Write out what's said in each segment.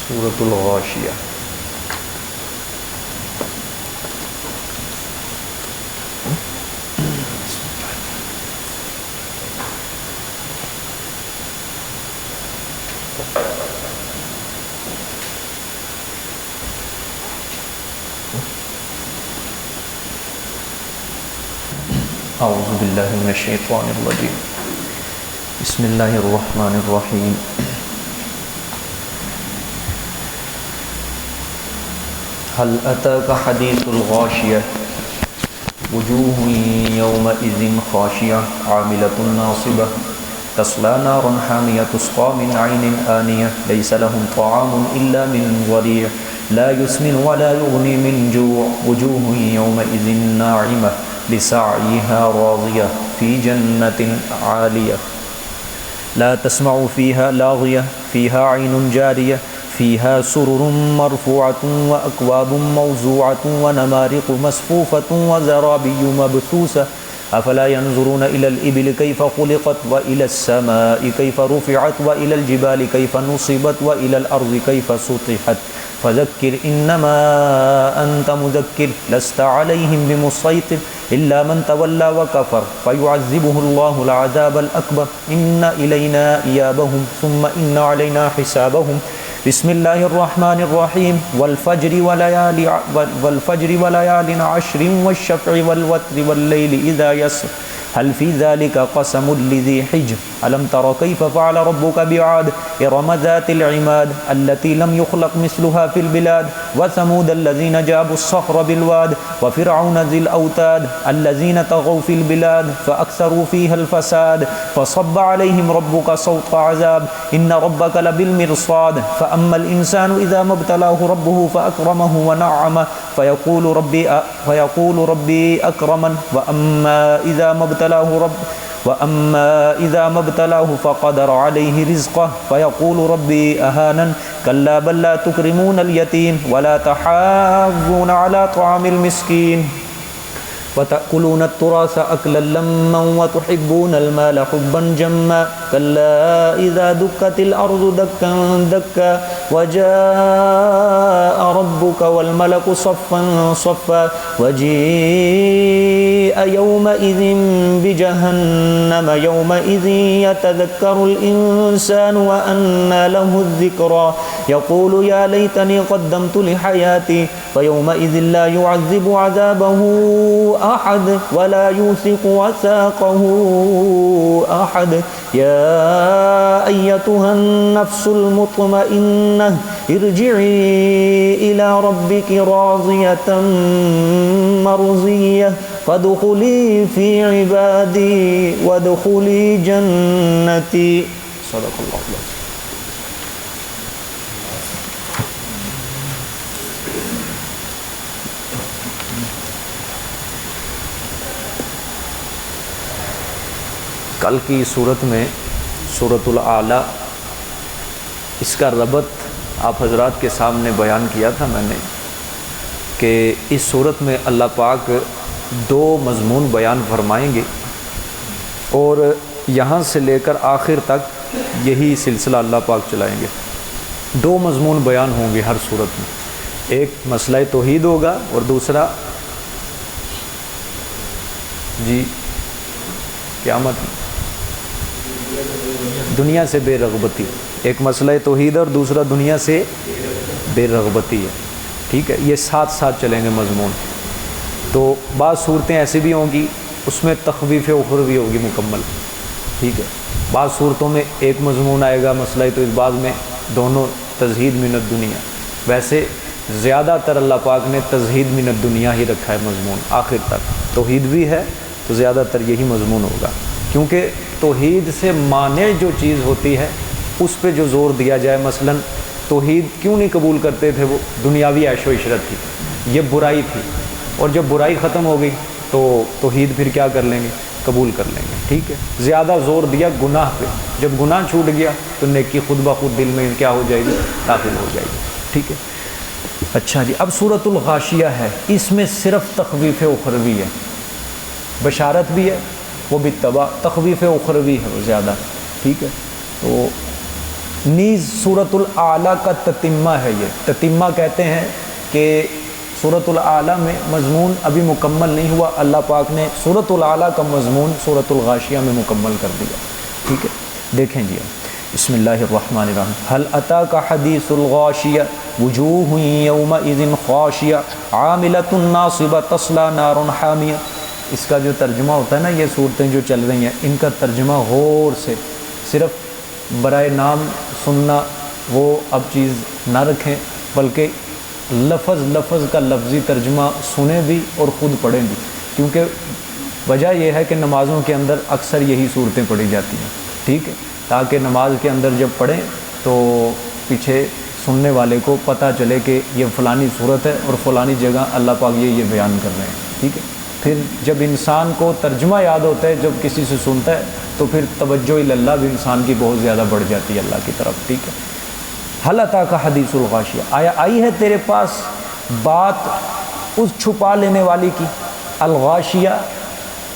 سورۃ الغاشیہ۔ اعوذ باللہ من الشیطان الرجیم، بسم اللہ الرحمن الرحیم۔ هل أتاك حديث الغاشية وجوه يومئذ خاشعة عاملة ناصبة تصلى نارا حامية تسقى من عين آنية ليس لهم طعام إلا من ضريع لا يسمن ولا يغني من جوع وجوه يومئذ ناعمة لسعيها راضية في جنة عالية لا تسمع فيها لاغية فيها عين جارية فيها سرر مرفوعة وأكواب موزوعة ونمارق مصفوفة وزرابي مبثوثة أفلا ينظرون إلى الإبل كيف خلقت وإلى السماء كيف رفعت وإلى الجبال كيف نصبت وإلى الأرض كيف سطحت فذكر إنما أنت مذكر لست عليهم بمسيطر إلا من تولى وكفر فيعذبه الله العذاب الأكبر إن إلينا إيابهم ثم إن علينا حسابهم بسم الله الرحمن الرحيم والفجر وليال عشر والشفع والوتر والليل إذا يسر هل في ذلك قسم لذي حجر ألم تر كيف فعل ربك بعاد إرم ذات العماد التي لم يخلق مثلها في البلاد وثمود الذين جابوا الصخر بالواد وفرعون ذي الأوتاد الذين طغوا في البلاد فأكثروا فيها الفساد فصب عليهم ربك صوت عذاب إن ربك لبالمرصاد فأما الإنسان إذا ما ابتلاه ربه فأكرمه ونعمه فيقول ربي أكرمن وأما إذا ما ابتلاه فقدر عليه رزقه فيقول ربي أهانن كلا بل لا تكرمون اليتيم ولا تحاضون على طعام المسكين وتأكلون التراث أكلا لما وتحبون المال حبا جما كلا إذا دكت الأرض دكا دكا وجاء ربك والملك صفا صفا وجيء يومئذ بجهنم يومئذ يتذكر الإنسان وأنى له الذكرى يقول يا ليتني قدمت لحياتي فيومئذ لا يعذب عذابه أحد ولا يوثق وثاقه أحد يا أيتها النفس المطمئنة ارجعي إلى ربك راضية مرضية فادخلي في عبادي وادخلي جنتي صدق الله العظيم۔ کل کی صورت میں سورۃ الاعلیٰ، اس کا ربط آپ حضرات کے سامنے بیان کیا تھا میں نے کہ اس صورت میں اللہ پاک دو مضمون بیان فرمائیں گے اور یہاں سے لے کر آخر تک یہی سلسلہ اللہ پاک چلائیں گے۔ دو مضمون بیان ہوں گے ہر صورت میں، ایک مسئلہ توحید ہوگا اور دوسرا قیامت دنیا سے بے رغبتی۔ ایک مسئلہ توحید اور دوسرا دنیا سے بے رغبتی ہے، ٹھیک ہے، یہ ساتھ ساتھ چلیں گے مضمون۔ تو بعض صورتیں ایسی بھی ہوں گی اس میں تخویف اخروی ہوگی مکمل، ٹھیک ہے، بعض صورتوں میں ایک مضمون آئے گا مسئلہ تو اس بعد میں دونوں تزہید من الدنیا۔ ویسے زیادہ تر اللہ پاک نے تزہید من الدنیا ہی رکھا ہے مضمون آخر تک، توحید بھی ہے تو زیادہ تر یہی مضمون ہوگا، کیونکہ توحید سے مانع جو چیز ہوتی ہے اس پہ جو زور دیا جائے۔ مثلا توحید کیوں نہیں قبول کرتے تھے؟ وہ دنیاوی عیش و عشرت تھی، یہ برائی تھی، اور جب برائی ختم ہو گئی تو توحید پھر کیا کر لیں گے؟ قبول کر لیں گے، ٹھیک ہے۔ زیادہ زور دیا گناہ پہ، جب گناہ چھوٹ گیا تو نیکی خود بخود دل میں کیا ہو جائے گی؟ داخل ہو جائے گی، ٹھیک ہے۔ اچھا جی، اب سورۃ الغاشیہ ہے، اس میں صرف تخویف اخروی ہے، بشارت بھی ہے وہ بھی تخویف اخروی ہے وہ زیادہ، ٹھیک ہے۔ تو نیز سورۃ الاعلیٰ کا تتمہ ہے، یہ تتمہ کہتے ہیں کہ سورۃ الاعلیٰ میں مضمون ابھی مکمل نہیں ہوا، اللہ پاک نے سورۃ الاعلیٰ کا مضمون سورۃ الغاشیہ میں مکمل کر دیا، ٹھیک ہے۔ دیکھیں جی بسم اللہ الرحمن الرحیم، هل اتاک حدیث الغاشیہ وجوہ یومئذ خاشیہ عاملۃ ناصبہ تصلی نارا حامیہ۔ اس کا جو ترجمہ ہوتا ہے نا، یہ صورتیں جو چل رہی ہیں ان کا ترجمہ غور سے، صرف برائے نام سننا وہ اب چیز نہ رکھیں، بلکہ لفظ لفظ کا لفظی ترجمہ سنیں بھی اور خود پڑھیں بھی، کیونکہ وجہ یہ ہے کہ نمازوں کے اندر اکثر یہی صورتیں پڑھی جاتی ہیں، ٹھیک ہے، تاکہ نماز کے اندر جب پڑھیں تو پیچھے سننے والے کو پتہ چلے کہ یہ فلانی صورت ہے اور فلانی جگہ اللہ پاک یہ بیان کر رہے ہیں، ٹھیک ہے۔ پھر جب انسان کو ترجمہ یاد ہوتا ہے جب کسی سے سنتا ہے تو پھر توجہ اللہ بھی انسان کی بہت زیادہ بڑھ جاتی ہے اللہ کی طرف، ٹھیک ہے۔ هل اتاک حدیث الغاشیہ، آیا آئی ہے تیرے پاس بات اس چھپا لینے والی کی؟ الغاشیہ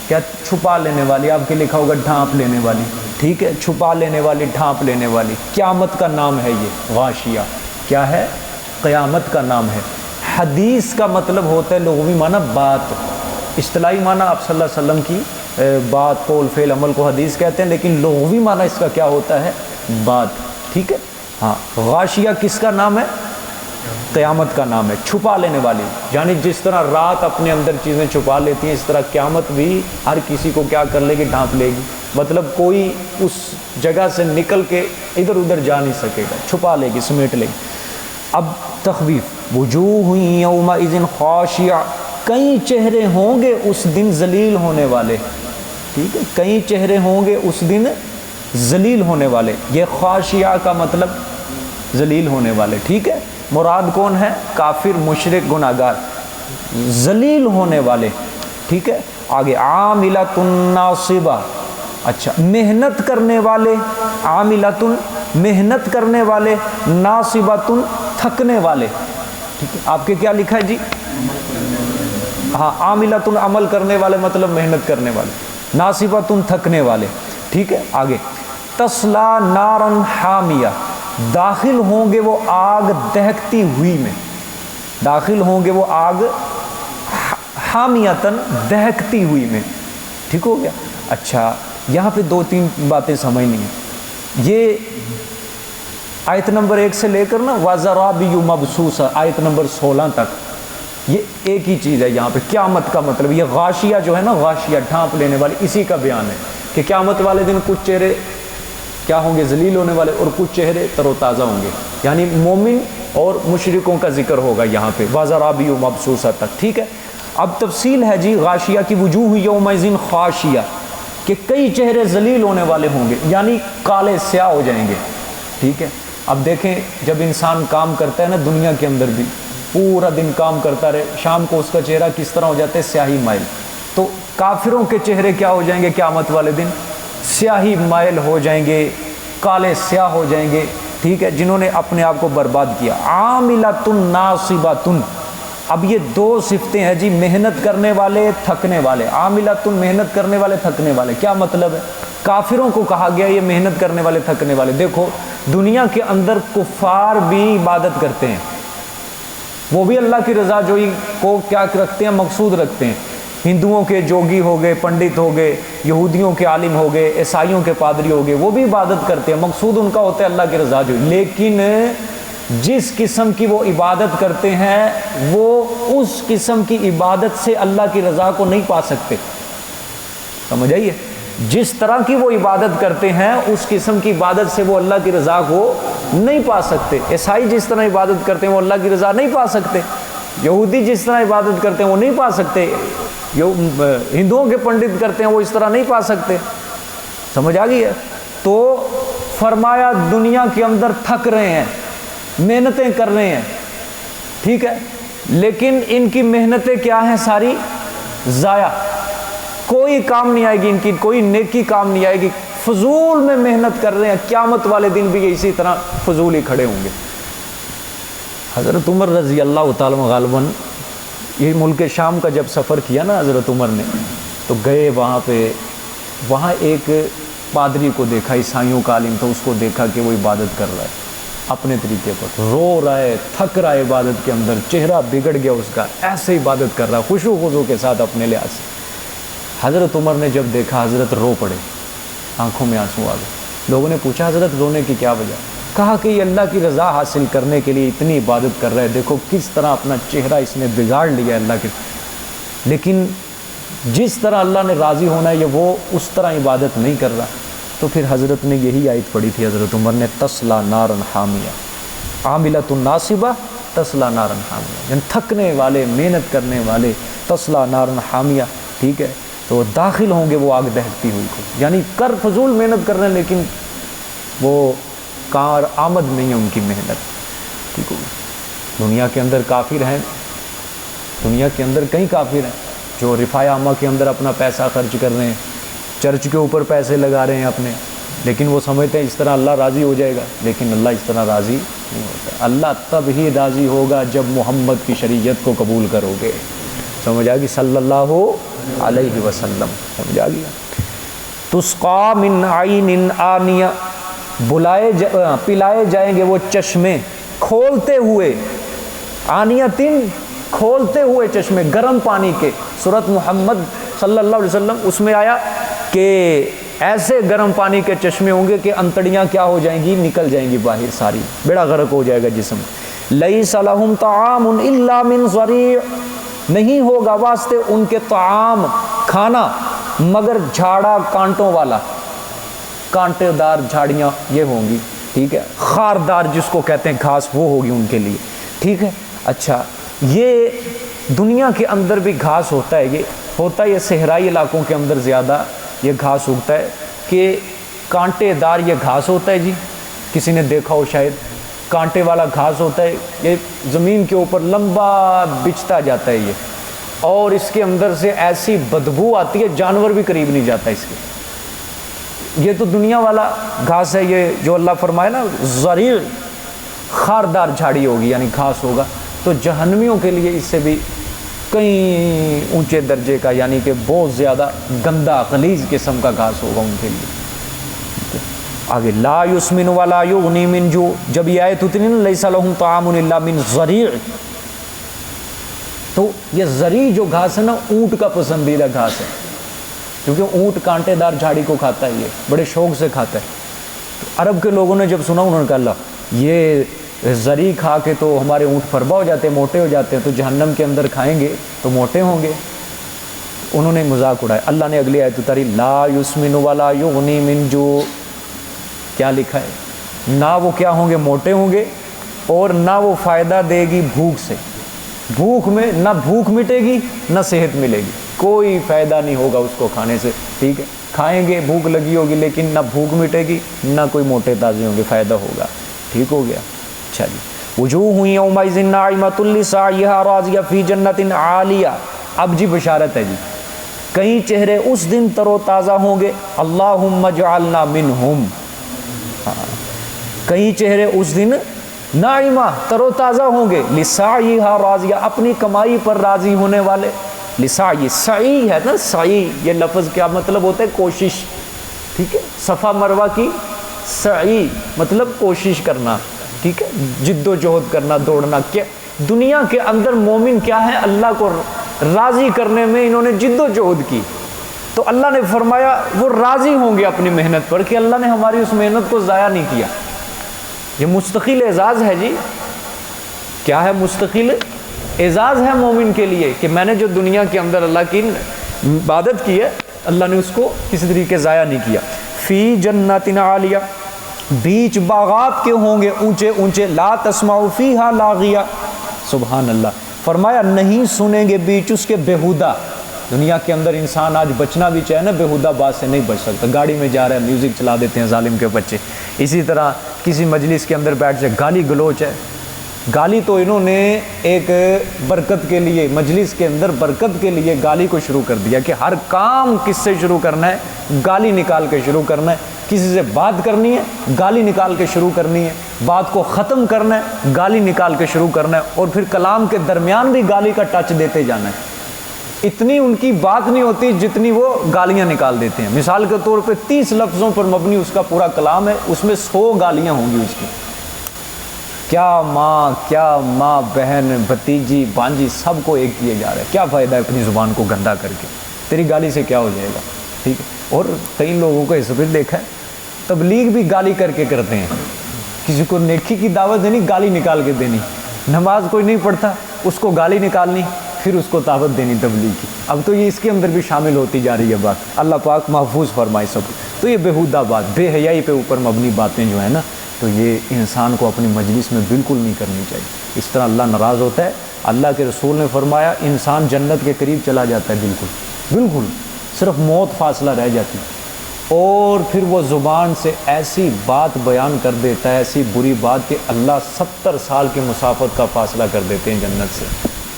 کیا چھپا لینے والی، آپ کے لکھا ہوگا ڈھانپ لینے والی، ٹھیک ہے، چھپا لینے والی، ڈھانپ لینے والی، قیامت کا نام ہے یہ غاشیہ، کیا ہے؟ قیامت کا نام ہے۔ حدیث کا مطلب ہوتا ہے لغوی معنی بات، اصطلاحی معنی آپ صلی اللہ علیہ وسلم کی بات، قول، فعل، عمل کو حدیث کہتے ہیں، لیکن لغوی معنی اس کا کیا ہوتا ہے؟ بات، ٹھیک ہے۔ ہاں، غاشیہ کس کا نام ہے؟ قیامت کا نام ہے، چھپا لینے والی، یعنی جس طرح رات اپنے اندر چیزیں چھپا لیتی ہیں، اس طرح قیامت بھی ہر کسی کو کیا کر لے گی؟ ڈھانپ لے گی، مطلب کوئی اس جگہ سے نکل کے ادھر ادھر جا نہیں سکے گا، چھپا لے گی، سمیٹ لے گی۔ اب تخویف، وجوہ یومئذ خاشعہ، کئی چہرے ہوں گے اس دن ذلیل ہونے والے، ٹھیک ہے، کئی چہرے ہوں گے اس دن ذلیل ہونے والے، یہ خاشعہ کا مطلب ذلیل ہونے والے، ٹھیک ہے۔ مراد کون ہے؟ کافر، مشرک، گناہگار، ذلیل ہونے والے، ٹھیک ہے۔ آگے عاملۃ ناصبہ، اچھا، محنت کرنے والے، عاملۃ محنت کرنے والے، ناصبۃ تھکنے والے، ٹھیک ہے۔ آپ کے کیا لکھا ہے جی؟ ہاں، عاملۃ عمل کرنے والے مطلب محنت کرنے والے، ناصبۃ تھکنے والے، ٹھیک ہے۔ آگے تصلی نارا حامیہ، داخل ہوں گے وہ آگ دہکتی ہوئی میں، داخل ہوں گے وہ آگ حامیتاً دہکتی ہوئی میں، ٹھیک ہو گیا۔ اچھا، یہاں پہ دو تین باتیں سمجھنی ہیں، یہ آیت نمبر 1 سے لے کر نا وَزَرَابِيُّ مَبْثُوثَةٌ آیت نمبر 16 تک یہ ایک ہی چیز ہے۔ یہاں پہ قیامت کا مطلب، یہ غاشیہ جو ہے نا، غاشیہ ڈھانپ لینے والی، اسی کا بیان ہے کہ قیامت والے دن کچھ چہرے کیا ہوں گے؟ ذلیل ہونے والے، اور کچھ چہرے تر و تازہ ہوں گے، یعنی مومن اور مشرکوں کا ذکر ہوگا یہاں پہ، وَزَرَابِيُّ مَبْثُوثَةٌ تک، ٹھیک ہے۔ اب تفصیل ہے جی غاشیہ کی، وجوہ یومئذ خاشیہ، کہ کئی چہرے ذلیل ہونے والے ہوں گے، یعنی کالے سیاہ ہو جائیں گے، ٹھیک ہے۔ اب دیکھیں جب انسان کام کرتا ہے نا دنیا کے اندر بھی، پورا دن کام کرتا رہے، شام کو اس کا چہرہ کس طرح ہو جاتا ہے؟ سیاہی مائل۔ تو کافروں کے چہرے کیا ہو جائیں گے قیامت والے دن؟ سیاہی مائل ہو جائیں گے، کالے سیاہ ہو جائیں گے، ٹھیک ہے، جنہوں نے اپنے آپ کو برباد کیا۔ عاملۃ ناصبۃ، اب یہ دو صفتیں ہیں جی، محنت کرنے والے، تھکنے والے۔ عاملۃ محنت کرنے والے، تھکنے والے، کیا مطلب ہے؟ کافروں کو کہا گیا یہ محنت کرنے والے، تھکنے والے۔ دیکھو دنیا کے اندر کفار بھی عبادت کرتے ہیں، وہ بھی اللہ کی رضا جوئی کو کیا رکھتے ہیں؟ مقصود رکھتے ہیں۔ ہندوؤں کے جوگی ہو گئے، پنڈت ہو گئے، یہودیوں کے عالم ہو گئے، عیسائیوں کے پادری ہو گئے، وہ بھی عبادت کرتے ہیں، مقصود ان کا ہوتا ہے اللہ کی رضا جوئی۔ لیکن جس قسم کی وہ عبادت کرتے ہیں وہ اس قسم کی عبادت سے اللہ کی رضا کو نہیں پا سکتے، سمجھ آئیے؟ جس طرح کی وہ عبادت کرتے ہیں اس قسم کی عبادت سے وہ اللہ کی رضا کو نہیں پا سکتے۔ عیسائی جس طرح عبادت کرتے ہیں وہ اللہ کی رضا نہیں پا سکتے، یہودی جس طرح عبادت کرتے ہیں وہ نہیں پا سکتے، ہندوؤں کے پنڈت کرتے ہیں وہ اس طرح نہیں پا سکتے، سمجھ آ گئی ہے؟ تو فرمایا دنیا کے اندر تھک رہے ہیں، محنتیں کر رہے ہیں، ٹھیک ہے، لیکن ان کی محنتیں کیا ہیں؟ ساری ضائع، کوئی کام نہیں آئے گی ان کی، کوئی نیکی کام نہیں آئے گی، فضول میں محنت کر رہے ہیں۔ قیامت والے دن بھی اسی طرح فضول ہی کھڑے ہوں گے۔ حضرت عمر رضی اللہ تعالیٰ غالباً یہ ملک شام کا جب سفر کیا نا حضرت عمر نے، تو گئے وہاں پہ، وہاں ایک پادری کو دیکھا، عیسائیوں کا عالم تھا، اس کو دیکھا کہ وہ عبادت کر رہا ہے اپنے طریقے پر، رو رہا ہے، تھک رہا ہے عبادت کے اندر، چہرہ بگڑ گیا اس کا، ایسے عبادت کر رہا ہے خشوع و خضوع کے ساتھ اپنے لحاظ سے۔ حضرت عمر نے جب دیکھا، حضرت رو پڑے، آنکھوں میں آنسو آ گئے۔ لوگوں نے پوچھا حضرت رونے کی کیا وجہ؟ کہا کہ یہ اللہ کی رضا حاصل کرنے کے لیے اتنی عبادت کر رہا ہے، دیکھو کس طرح اپنا چہرہ اس نے بگاڑ لیا اللہ کے، لیکن جس طرح اللہ نے راضی ہونا ہے یہ وہ اس طرح عبادت نہیں کر رہا۔ تو پھر حضرت نے یہی آیت پڑھی تھی حضرت عمر نے، تسلا نارن حامیہ عاملۃ ناصبہ تسلا نارن حامیہ، یعنی تھکنے والے، محنت کرنے والے، تسلا نارن حامیہ، ٹھیک ہے، تو داخل ہوں گے وہ آگ دہکتی ہوئی کو، یعنی کر فضول محنت کر رہے ہیں لیکن وہ کار آمد نہیں ہے ان کی محنت، ٹھیک ہوگی۔ دنیا کے اندر کافر ہیں، دنیا کے اندر کئی کافر ہیں جو رفاع عامہ کے اندر اپنا پیسہ خرچ کر رہے ہیں، چرچ کے اوپر پیسے لگا رہے ہیں اپنے، لیکن وہ سمجھتے ہیں اس طرح اللہ راضی ہو جائے گا، لیکن اللہ اس طرح راضی نہیں ہوتا۔ اللہ تب ہی راضی ہوگا جب محمد کی شریعت کو قبول کرو گے، سمجھ آ گئی، صلی اللہ علیہ وسلم، سمجھ آ گیا۔ تسقا من عین آنیہ، پلائے جائیں گے وہ چشمے کھولتے ہوئے، آنیتن کھولتے ہوئے چشمے گرم پانی کے۔ سورۃ محمد صلی اللہ علیہ وسلم اس میں آیا کہ ایسے گرم پانی کے چشمے ہوں گے کہ انتڑیاں کیا ہو جائیں گی، نکل جائیں گی باہر، ساری بیڑا غرق ہو جائے گا جسم۔ لیس لہم طعام الا من ضریع، نہیں ہوگا واسطے ان کے طعام، کھانا، مگر جھاڑا کانٹوں والا، کانٹے دار جھاڑیاں یہ ہوں گی، ٹھیک ہے، خاردار جس کو کہتے ہیں گھاس، وہ ہوگی ان کے لیے، ٹھیک ہے۔ اچھا، یہ دنیا کے اندر بھی گھاس ہوتا ہے، یہ ہوتا ہے، یہ صحرائی علاقوں کے اندر زیادہ یہ گھاس اگتا ہے کہ کانٹے دار یہ گھاس ہوتا ہے جی، کسی نے دیکھا ہو شاید، کانٹے والا گھاس ہوتا ہے، یہ زمین کے اوپر لمبا بچھتا جاتا ہے یہ، اور اس کے اندر سے ایسی بدبو آتی ہے جانور بھی قریب نہیں جاتا اس کے۔ یہ تو دنیا والا گھاس ہے، یہ جو اللہ فرمائے نا ضریع، خاردار جھاڑی ہوگی یعنی گھاس ہوگا، تو جہنمیوں کے لیے اس سے بھی کئی اونچے درجے کا، یعنی کہ بہت زیادہ گندا غلیظ قسم کا گھاس ہوگا ان کے لیے۔ آگے لا یسمن ولا یغنی من جوع، جب یہ آیت اتنی نا لیس لہم طعام الا من ضریع، تو یہ ضریع جو گھاس ہے نا اونٹ کا پسندیدہ گھاس ہے، کیونکہ اونٹ کانٹے دار جھاڑی کو کھاتا ہے، یہ بڑے شوق سے کھاتا ہے۔ تو عرب کے لوگوں نے جب سنا، انہوں نے کہا اللہ یہ زری کھا کے تو ہمارے اونٹ فربا ہو جاتے ہیں، موٹے ہو جاتے ہیں، تو جہنم کے اندر کھائیں گے تو موٹے ہوں گے۔ انہوں نے مذاق اڑایا۔ اللہ نے اگلی آیت اتاری، لا یسمن ولا یغنی من جوع، کیا لکھا ہے، نہ وہ کیا ہوں گے، موٹے ہوں گے، اور نہ وہ فائدہ دے گی بھوک سے، بھوک میں نہ بھوک مٹے گی نہ صحت ملے گی، کوئی فائدہ نہیں ہوگا اس کو کھانے سے، ٹھیک ہے، کھائیں گے بھوک لگی ہوگی لیکن نہ بھوک مٹے گی نہ کوئی موٹے تازے ہوں گے، فائدہ ہوگا، ٹھیک ہو گیا۔ اچھا جی، وجوہ یومئذ ناعمۃ لسعیہا راضیہ فی جنۃ عالیہ، اب جی بشارت ہے جی، کئی چہرے اس دن تر و تازہ ہوں گے، اللہم اجعلنا منہم، کئی چہرے اس دن ناعمہ تر و تازہ ہوں گے، لسعیہا راضیہ، اپنی کمائی پر راضی ہونے والے، لسعی، سعی ہے نا، سعی یہ لفظ کیا مطلب ہوتا ہے، کوشش، ٹھیک ہے، صفا مروہ کی سعی مطلب کوشش کرنا، ٹھیک ہے، جد و جہد کرنا، دوڑنا، کیا دنیا کے اندر مومن کیا ہے، اللہ کو راضی کرنے میں انہوں نے جد و جہد کی، تو اللہ نے فرمایا وہ راضی ہوں گے اپنی محنت پر کہ اللہ نے ہماری اس محنت کو ضائع نہیں کیا۔ یہ مستقل اعزاز ہے جی، کیا ہے، مستقل اعزاز ہے مومن کے لیے کہ میں نے جو دنیا کے اندر اللہ کی عبادت کی ہے، اللہ نے اس کو کسی طریقے ضائع نہیں کیا۔ فی جنات عالیہ، بیچ باغات کے ہوں گے اونچے اونچے، لا تسمع فیہا لاغیہ، سبحان اللہ، فرمایا نہیں سنیں گے بیچ اس کے بیہودہ۔ دنیا کے اندر انسان آج بچنا بھی چاہے نا بیہودہ بات سے نہیں بچ سکتا، گاڑی میں جا رہا ہے میوزک چلا دیتے ہیں ظالم کے بچے، اسی طرح کسی مجلس کے اندر بیٹھ جائے گالی گلوچ ہے، گالی تو انہوں نے ایک برکت کے لیے، مجلس کے اندر برکت کے لیے گالی کو شروع کر دیا کہ ہر کام کس سے شروع کرنا ہے، گالی نکال کے شروع کرنا ہے، کسی سے بات کرنی ہے گالی نکال کے شروع کرنی ہے، بات کو ختم کرنا ہے گالی نکال کے شروع کرنا ہے، اور پھر کلام کے درمیان بھی گالی کا ٹچ دیتے جانا ہے، اتنی ان کی بات نہیں ہوتی جتنی وہ گالیاں نکال دیتے ہیں. مثال کے طور پہ 30 لفظوں پر مبنی اس کا پورا کلام ہے، اس میں 100 گالیاں ہوں گی اس کی. کیا ماں بہن بھتیجی بانجی سب کو ایک کیے جا رہا ہے. کیا فائدہ ہے اپنی زبان کو گندا کر کے؟ تیری گالی سے کیا ہو جائے گا؟ ٹھیک ہے. اور کئی لوگوں کو اس پہ دیکھا ہے تبلیغ بھی گالی کر کے کرتے ہیں. کسی کو نیکی کی دعوت دینی، گالی نکال کے دینی. نماز کوئی نہیں پڑھتا، اس کو گالی نکالنی، پھر اس کو دعوت دینی تبلیغ کی. اب تو یہ اس کے اندر بھی شامل ہوتی جا رہی ہے بات. اللہ پاک محفوظ فرمائے سب. تو یہ بیہودہ بات، بے حیائی پہ اوپر مبنی باتیں جو ہیں نا، تو یہ انسان کو اپنی مجلس میں بالکل نہیں کرنی چاہیے. اس طرح اللہ ناراض ہوتا ہے. اللہ کے رسول نے فرمایا انسان جنت کے قریب چلا جاتا ہے، بالکل صرف موت فاصلہ رہ جاتی ہے، اور پھر وہ زبان سے ایسی بات بیان کر دیتا ہے، ایسی بری بات کہ اللہ 70 سال کے مسافت کا فاصلہ کر دیتے ہیں جنت سے.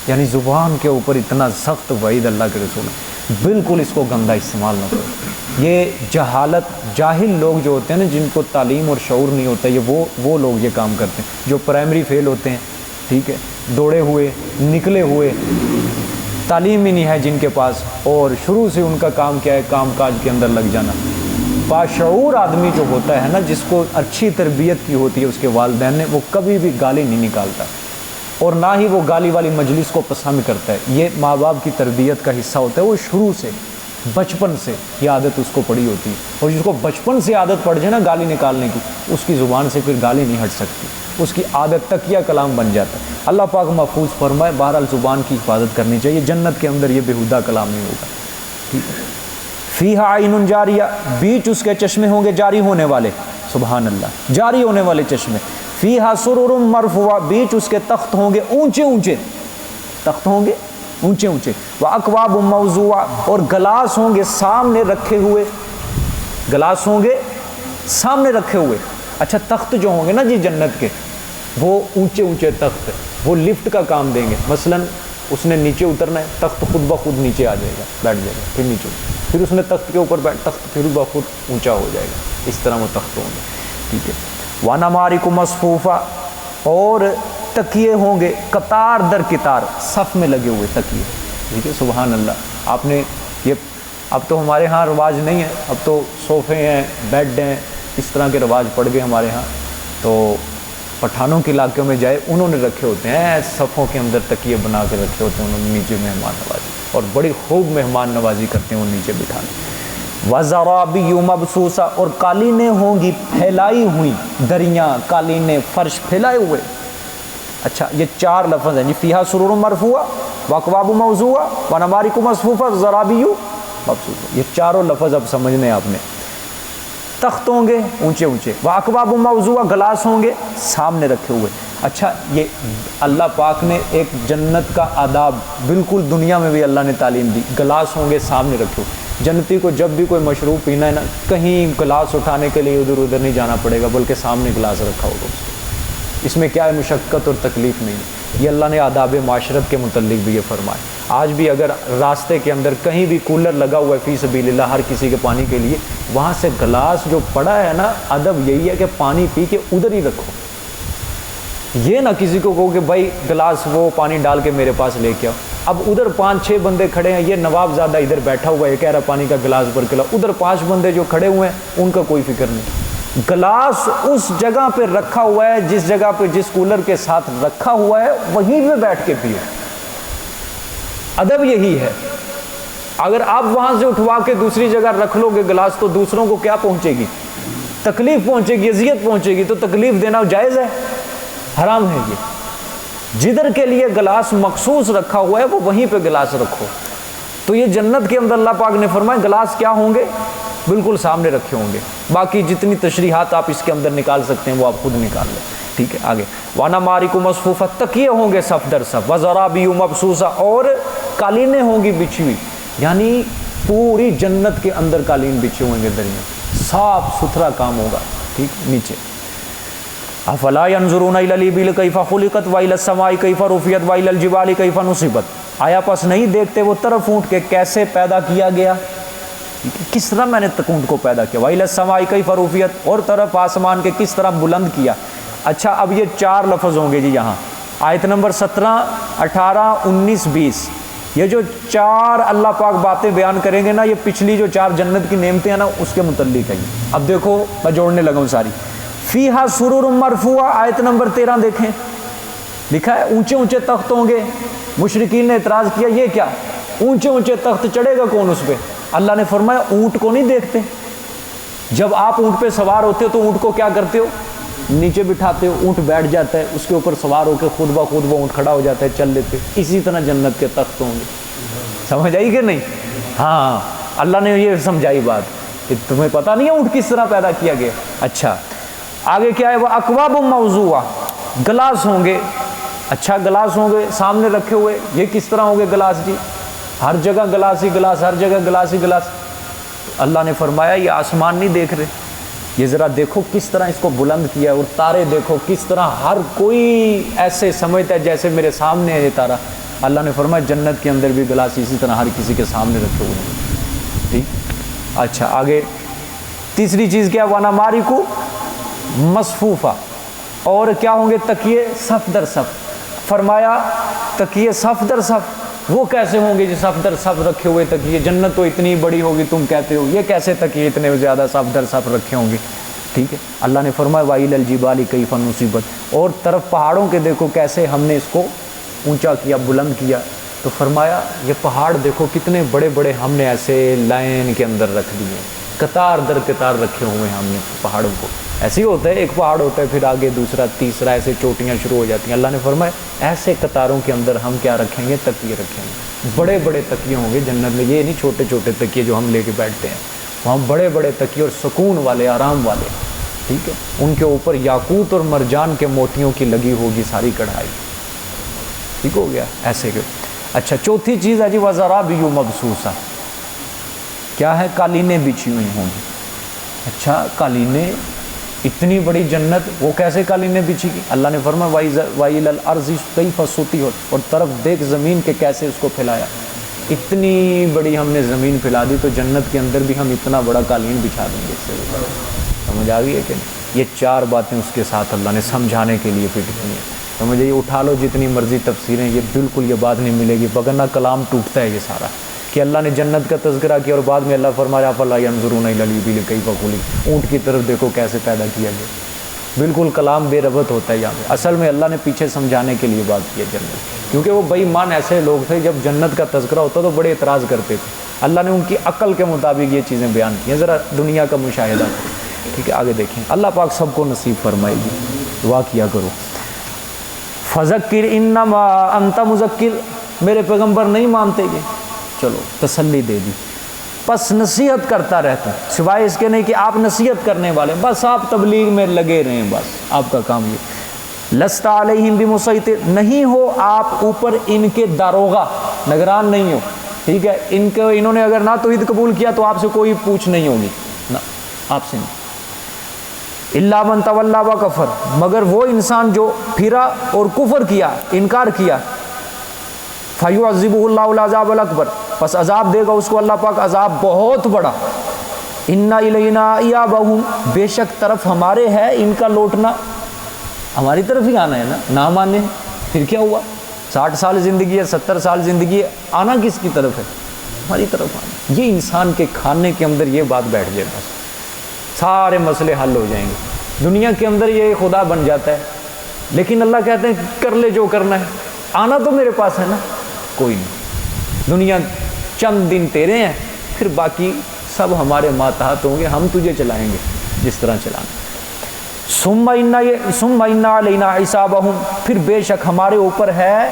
یعنی زبان کے اوپر اتنا سخت وعید اللہ کے رسول ہے. بالکل اس کو گندا استعمال نہ کرو. یہ جاہل لوگ جو ہوتے ہیں نا، جن کو تعلیم اور شعور نہیں ہوتا، یہ وہ لوگ یہ کام کرتے ہیں جو پرائمری فیل ہوتے ہیں. ٹھیک ہے، دوڑے ہوئے نکلے ہوئے، تعلیم ہی نہیں ہے جن کے پاس، اور شروع سے ان کا کام کیا ہے؟ کام کاج کے اندر لگ جانا. باشعور آدمی جو ہوتا ہے نا، جس کو اچھی تربیت کی ہوتی ہے اس کے والدین نے، وہ کبھی بھی گالی نہیں نکالتا، اور نہ ہی وہ گالی والی مجلس کو پسند کرتا ہے. یہ ماں باپ کی تربیت کا حصہ ہوتا ہے. وہ شروع سے بچپن سے یہ عادت اس کو پڑی ہوتی ہے، اور جس کو بچپن سے عادت پڑ جائے نا گالی نکالنے کی، اس کی زبان سے پھر گالی نہیں ہٹ سکتی. اس کی عادت تکیہ کلام بن جاتا ہے. اللہ پاک محفوظ فرمائے. بہرحال زبان کی حفاظت کرنی چاہیے. جنت کے اندر یہ بیہودہ کلام نہیں ہوگا. ٹھیک ہے. فیہا عین جاریہ، بیچ اس کے چشمے ہوں گے جاری ہونے والے. سبحان اللہ، جاری ہونے والے چشمے. فیہا سرر مرفوعہ، بیچ اس کے تخت ہوں گے اونچے تخت ہوں گے اونچے. واکواب موضوعہ، اور گلاس ہوں گے سامنے رکھے ہوئے. اچھا، تخت جو ہوں گے نا جی جنت کے، وہ اونچے تخت، وہ لفٹ کا کام دیں گے. مثلا اس نے نیچے اترنا ہے، تخت خود بخود نیچے آ جائے گا، بیٹھ جائے گا، پھر نیچے، پھر اس نے تخت کے اوپر تخت پھر بخود اونچا ہو جائے گا. اس طرح وہ تخت ہوں گے. ٹھیک ہے. وَنَمَارِكُ مَصْفُوفَةً، اور تکیے ہوں گے قطار در قطار، صف میں لگے ہوئے تکیے. ٹھیک ہے. سبحان اللہ. آپ نے یہ، اب تو ہمارے ہاں رواج نہیں ہے، اب تو صوفے ہیں، بیڈ ہیں، اس طرح کے رواج پڑ گئے ہمارے ہاں. تو پٹھانوں کے علاقوں میں جائے، انہوں نے رکھے ہوتے ہیں صفوں کے اندر تکیے بنا کے رکھے ہوتے ہیں. انہوں نے نیچے مہمان نوازی، اور بڑی خوب مہمان نوازی کرتے ہیں وہ نیچے بٹھانے. وَزَرَابِيُّ مَبْثُوثَةً، اور قالینیں ہوں گی پھیلائی ہوئی، دریاں، قالینیں، فرش پھیلائے ہوئے. اچھا، یہ 4 لفظ ہیں جی. فیہا سرر مرفوعہ، واکواب موضوعہ، ونمارق مصفوفہ، وزرابی مبثوثہ. یہ چاروں لفظ اب سمجھنے آپ نے. تخت ہوں گے اونچے، واکواب موضوعہ، گلاس ہوں گے سامنے رکھے ہوئے. اچھا، یہ اللہ پاک نے ایک جنت کا آداب بالکل دنیا میں بھی اللہ نے تعلیم دی. گلاس ہوں گے سامنے رکھے ہوئے. جنتی کو جب بھی کوئی مشروب پینا ہے نا، کہیں گلاس اٹھانے کے لیے ادھر نہیں جانا پڑے گا، بلکہ سامنے گلاس رکھا ہوگا. اس میں کیا ہے؟ مشقت اور تکلیف نہیں. یہ اللہ نے آداب معاشرت کے متعلق بھی یہ فرمایا. آج بھی اگر راستے کے اندر کہیں بھی کولر لگا ہوا ہے فی سبیل اللہ ہر کسی کے پانی کے لیے، وہاں سے گلاس جو پڑا ہے نا، ادب یہی ہے کہ پانی پی کے ادھر ہی رکھو. یہ نہ کسی کو کہو کہ بھائی گلاس وہ پانی ڈال کے میرے پاس لے کے آؤ. اب ادھر 5-6 بندے کھڑے ہیں، یہ نواب زادہ ادھر بیٹھا ہوا ہے، یہ کہہ رہا پانی کا گلاس بھر کے لاؤ. ادھر 5 بندے جو کھڑے ہوئے ہیں ان کا کوئی فکر نہیں. گلاس اس جگہ پہ رکھا ہوا ہے، جس جگہ پہ جس کولر کے ساتھ رکھا ہوا ہے وہیں پہ بیٹھ کے پیو. ادب یہی ہے. اگر آپ وہاں سے اٹھوا کے دوسری جگہ رکھ لو گے گلاس، تو دوسروں کو کیا پہنچے گی؟ تکلیف پہنچے گی، اذیت پہنچے گی. تو تکلیف دینا جائز ہے؟ حرام ہے. یہ جدھر کے لیے گلاس مخصوص رکھا ہوا ہے وہ وہیں پہ گلاس رکھو. تو یہ جنت کے اندر اللہ پاک نے فرمایا گلاس کیا ہوں گے؟ بالکل سامنے رکھے ہوں گے. باقی جتنی تشریحات آپ اس کے اندر نکال سکتے ہیں وہ آپ خود نکال لیں. ٹھیک ہے. آگے وَنَمَارِقُ مَصْفُوفَةً، تکیے ہوں گے صف در صف. وَزَرَابِيُّ مَبْثُوثَةً، اور قالینیں ہوں گی بچھی ہوئی. یعنی پوری جنت کے اندر قالین بچھے ہوئیں گے، دریاں، صاف ستھرا کام ہوگا. ٹھیک. نیچے افلا ينظرون الى الابل كيف خلقت والى السماء كيف رفعت والى الجبال كيف نصبت، آیا پس نہیں دیکھتے وہ طرف اونٹ کے کیسے پیدا کیا گیا، کس طرح میں نے اونٹ کو پیدا کیا. والى السماء كيف رفعت، اور طرف آسمان کے کس طرح بلند کیا. اچھا، اب یہ 4 لفظ ہوں گے جی یہاں. آیت نمبر 17، 18، 19، 20. یہ جو 4 اللہ پاک باتیں بیان کریں گے نا، یہ پچھلی جو 4 جنت کی نعمتیں ہیں نا اس کے متعلق ہے۔ اب دیکھو میں جوڑنے لگا ہوں ساری۔ فیہا سرور مرفوعہ، آیت نمبر 13 دیکھیں، لکھا ہے اونچے اونچے تخت ہوں گے۔ مشرکین نے اعتراض کیا یہ کیا، اونچے اونچے تخت چڑھے گا کون اس پہ؟ اللہ نے فرمایا اونٹ کو نہیں دیکھتے؟ جب آپ اونٹ پہ سوار ہوتے ہو تو اونٹ کو کیا کرتے ہو؟ نیچے بٹھاتے ہو، اونٹ بیٹھ جاتا ہے، اس کے اوپر سوار ہو کے خود بخود وہ اونٹ کھڑا ہو جاتا ہے، چل لیتے۔ اسی طرح جنت کے تخت ہوں گے۔ سمجھ آئی کہ نہیں؟ ہاں، اللہ نے یہ سمجھائی بات کہ تمہیں پتہ نہیں ہے اونٹ کس طرح پیدا کیا گیا۔ اچھا آگے کیا ہے؟ وہ اکواب موضوعہ، گلاس ہوں گے۔ اچھا گلاس ہوں گے سامنے رکھے ہوئے، یہ کس طرح ہوں گے گلاس جی؟ ہر جگہ گلاس ہی گلاس، ہر جگہ گلاس ہی گلاس۔ اللہ نے فرمایا یہ آسمان نہیں دیکھ رہے، یہ ذرا دیکھو کس طرح اس کو بلند کیا ہے، اور تارے دیکھو کس طرح ہر کوئی ایسے سمجھتا ہے جیسے میرے سامنے ہے یہ تارا۔ اللہ نے فرمایا جنت کے اندر بھی گلاس اسی طرح ہر کسی کے سامنے رکھے ہوئے ہیں۔ ٹھیک، اچھا آگے تیسری چیز کیا؟ وَنَمَارِقُ مصفوفہ، اور کیا ہوں گے؟ تکیے صف در صف۔ فرمایا تکیے صف در صف، وہ کیسے ہوں گے جو صف در صف رکھے ہوئے تکیے؟ جنت تو اتنی بڑی ہوگی تم کہتے ہو، یہ کیسے تکیے اتنے زیادہ صف در صف رکھے ہوں گے؟ ٹھیک ہے، اللہ نے فرمایا وَإِلَى الْجِبَالِ كَيْفَ نُصِبَتْ، اور طرف پہاڑوں کے دیکھو کیسے ہم نے اس کو اونچا کیا، بلند کیا۔ تو فرمایا یہ پہاڑ دیکھو کتنے بڑے بڑے ہم نے ایسے لائن کے اندر رکھ دیے، قطار در قطار رکھے ہوئے ہیں ہم نے پہاڑوں کو۔ ایسے ہی ہوتا ہے، ایک پہاڑ ہوتا ہے پھر آگے دوسرا تیسرا، ایسے چوٹیاں شروع ہو جاتی ہیں۔ اللہ نے فرمایا ایسے قطاروں کے اندر ہم کیا رکھیں گے؟ تکیے رکھیں گے، بڑے بڑے تکیے ہوں گے جنت میں۔ یہ نہیں چھوٹے چھوٹے تکیے جو ہم لے کے بیٹھتے ہیں، وہاں بڑے بڑے تکیے اور سکون والے، آرام والے۔ ٹھیک ہے، ان کے اوپر یاقوت اور مرجان کے موتیوں کی لگی ہوگی ساری کڑھائی۔ ٹھیک ہو گیا ایسے کے۔ اچھا چوتھی چیز ہے جی وَزَرَابِيُّ مَبْثُوثَةٌ، کیا ہے؟ قالینیں بچھی ہوئی ہوں گی۔ اچھا قالینیں، اتنی بڑی جنت، وہ کیسے قالینیں بچھی گی؟ اللہ نے فرمایا وَإِلَى الْأَرْضِ كَيْفَ سُطِحَتْ، اور طرف دیکھ زمین کے کیسے اس کو پھیلایا۔ اتنی بڑی ہم نے زمین پھیلا دی، تو جنت کے اندر بھی ہم اتنا بڑا قالین بچھا دیں گے۔ اس سے سمجھ آ گئی ہے کہ نہیں؟ یہ 4 باتیں اس کے ساتھ اللہ نے سمجھانے کے لیے فٹ کی ہیں۔ تو مجھے یہ اٹھا لو جتنی مرضی تفسیریں، یہ بالکل یہ بات نہیں ملے گی، وگرنہ کلام ٹوٹتا ہے یہ سارا، کہ اللہ نے جنت کا تذکرہ کیا اور بعد میں اللہ فرمایا افلا ينظرون الى الابل كيف خلقت، اونٹ کی طرف دیکھو کیسے پیدا کیا گیا۔ بالکل کلام بے ربط ہوتا ہے یہاں پہ۔ اصل میں اللہ نے پیچھے سمجھانے کے لیے بات کی جنت، کیونکہ وہ بے ایمان ایسے لوگ تھے جب جنت کا تذکرہ ہوتا تو بڑے اعتراض کرتے تھے۔ اللہ نے ان کی عقل کے مطابق یہ چیزیں بیان کی ہیں، ذرا دنیا کا مشاہدہ کرو۔ ٹھیک ہے آگے دیکھیں، اللہ پاک سب کو نصیب فرمائے گی، دعا کیا کرو۔ فذکر انما انت مذکر، میرے پیغمبر نہیں مانتے یہ، چلو تسلی دے دی، بس نصیحت کرتا رہتا ہے، سوائے اس کے نہیں کہ آپ نصیحت کرنے والے، بس آپ تبلیغ میں لگے رہیں، بس آپ کا کام یہ۔ لست علیہم بمسیطر، نہیں ہو آپ اوپر ان کے داروغہ، نگران نہیں ہو۔ ٹھیک ہے، انہوں نے اگر نہ توحید قبول کیا تو آپ سے کوئی پوچھ نہیں ہوگی، نہ آپ سے نہیں۔ الا من تولی وکفر، مگر وہ انسان جو پھرا اور کفر کیا، انکار کیا، فیعذبہ اللہ العذاب الاکبر، پس عذاب دے گا اس کو اللہ پاک عذاب بہت بڑا۔ انا الینا ایابہم، بے شک طرف ہمارے ہے ان کا لوٹنا، ہماری طرف ہی آنا ہے نا، نہ مانے پھر کیا ہوا؟ 60 سال زندگی ہے، 70 سال زندگی ہے، آنا کس کی طرف ہے؟ ہماری طرف آنا۔ یہ انسان کے کھانے کے اندر یہ بات بیٹھ جائے بس سارے مسئلے حل ہو جائیں گے۔ دنیا کے اندر یہ خدا بن جاتا ہے، لیکن اللہ کہتے ہیں کر لے جو کرنا ہے، آنا تو میرے پاس ہے نا، کوئی نہیں، دنیا چند دن تیرے ہیں، پھر باقی سب ہمارے ماتحت ہوں گے، ہم تجھے چلائیں گے جس طرح چلانا۔ ثم انا علینا حسابہم، پھر بے شک ہمارے اوپر ہے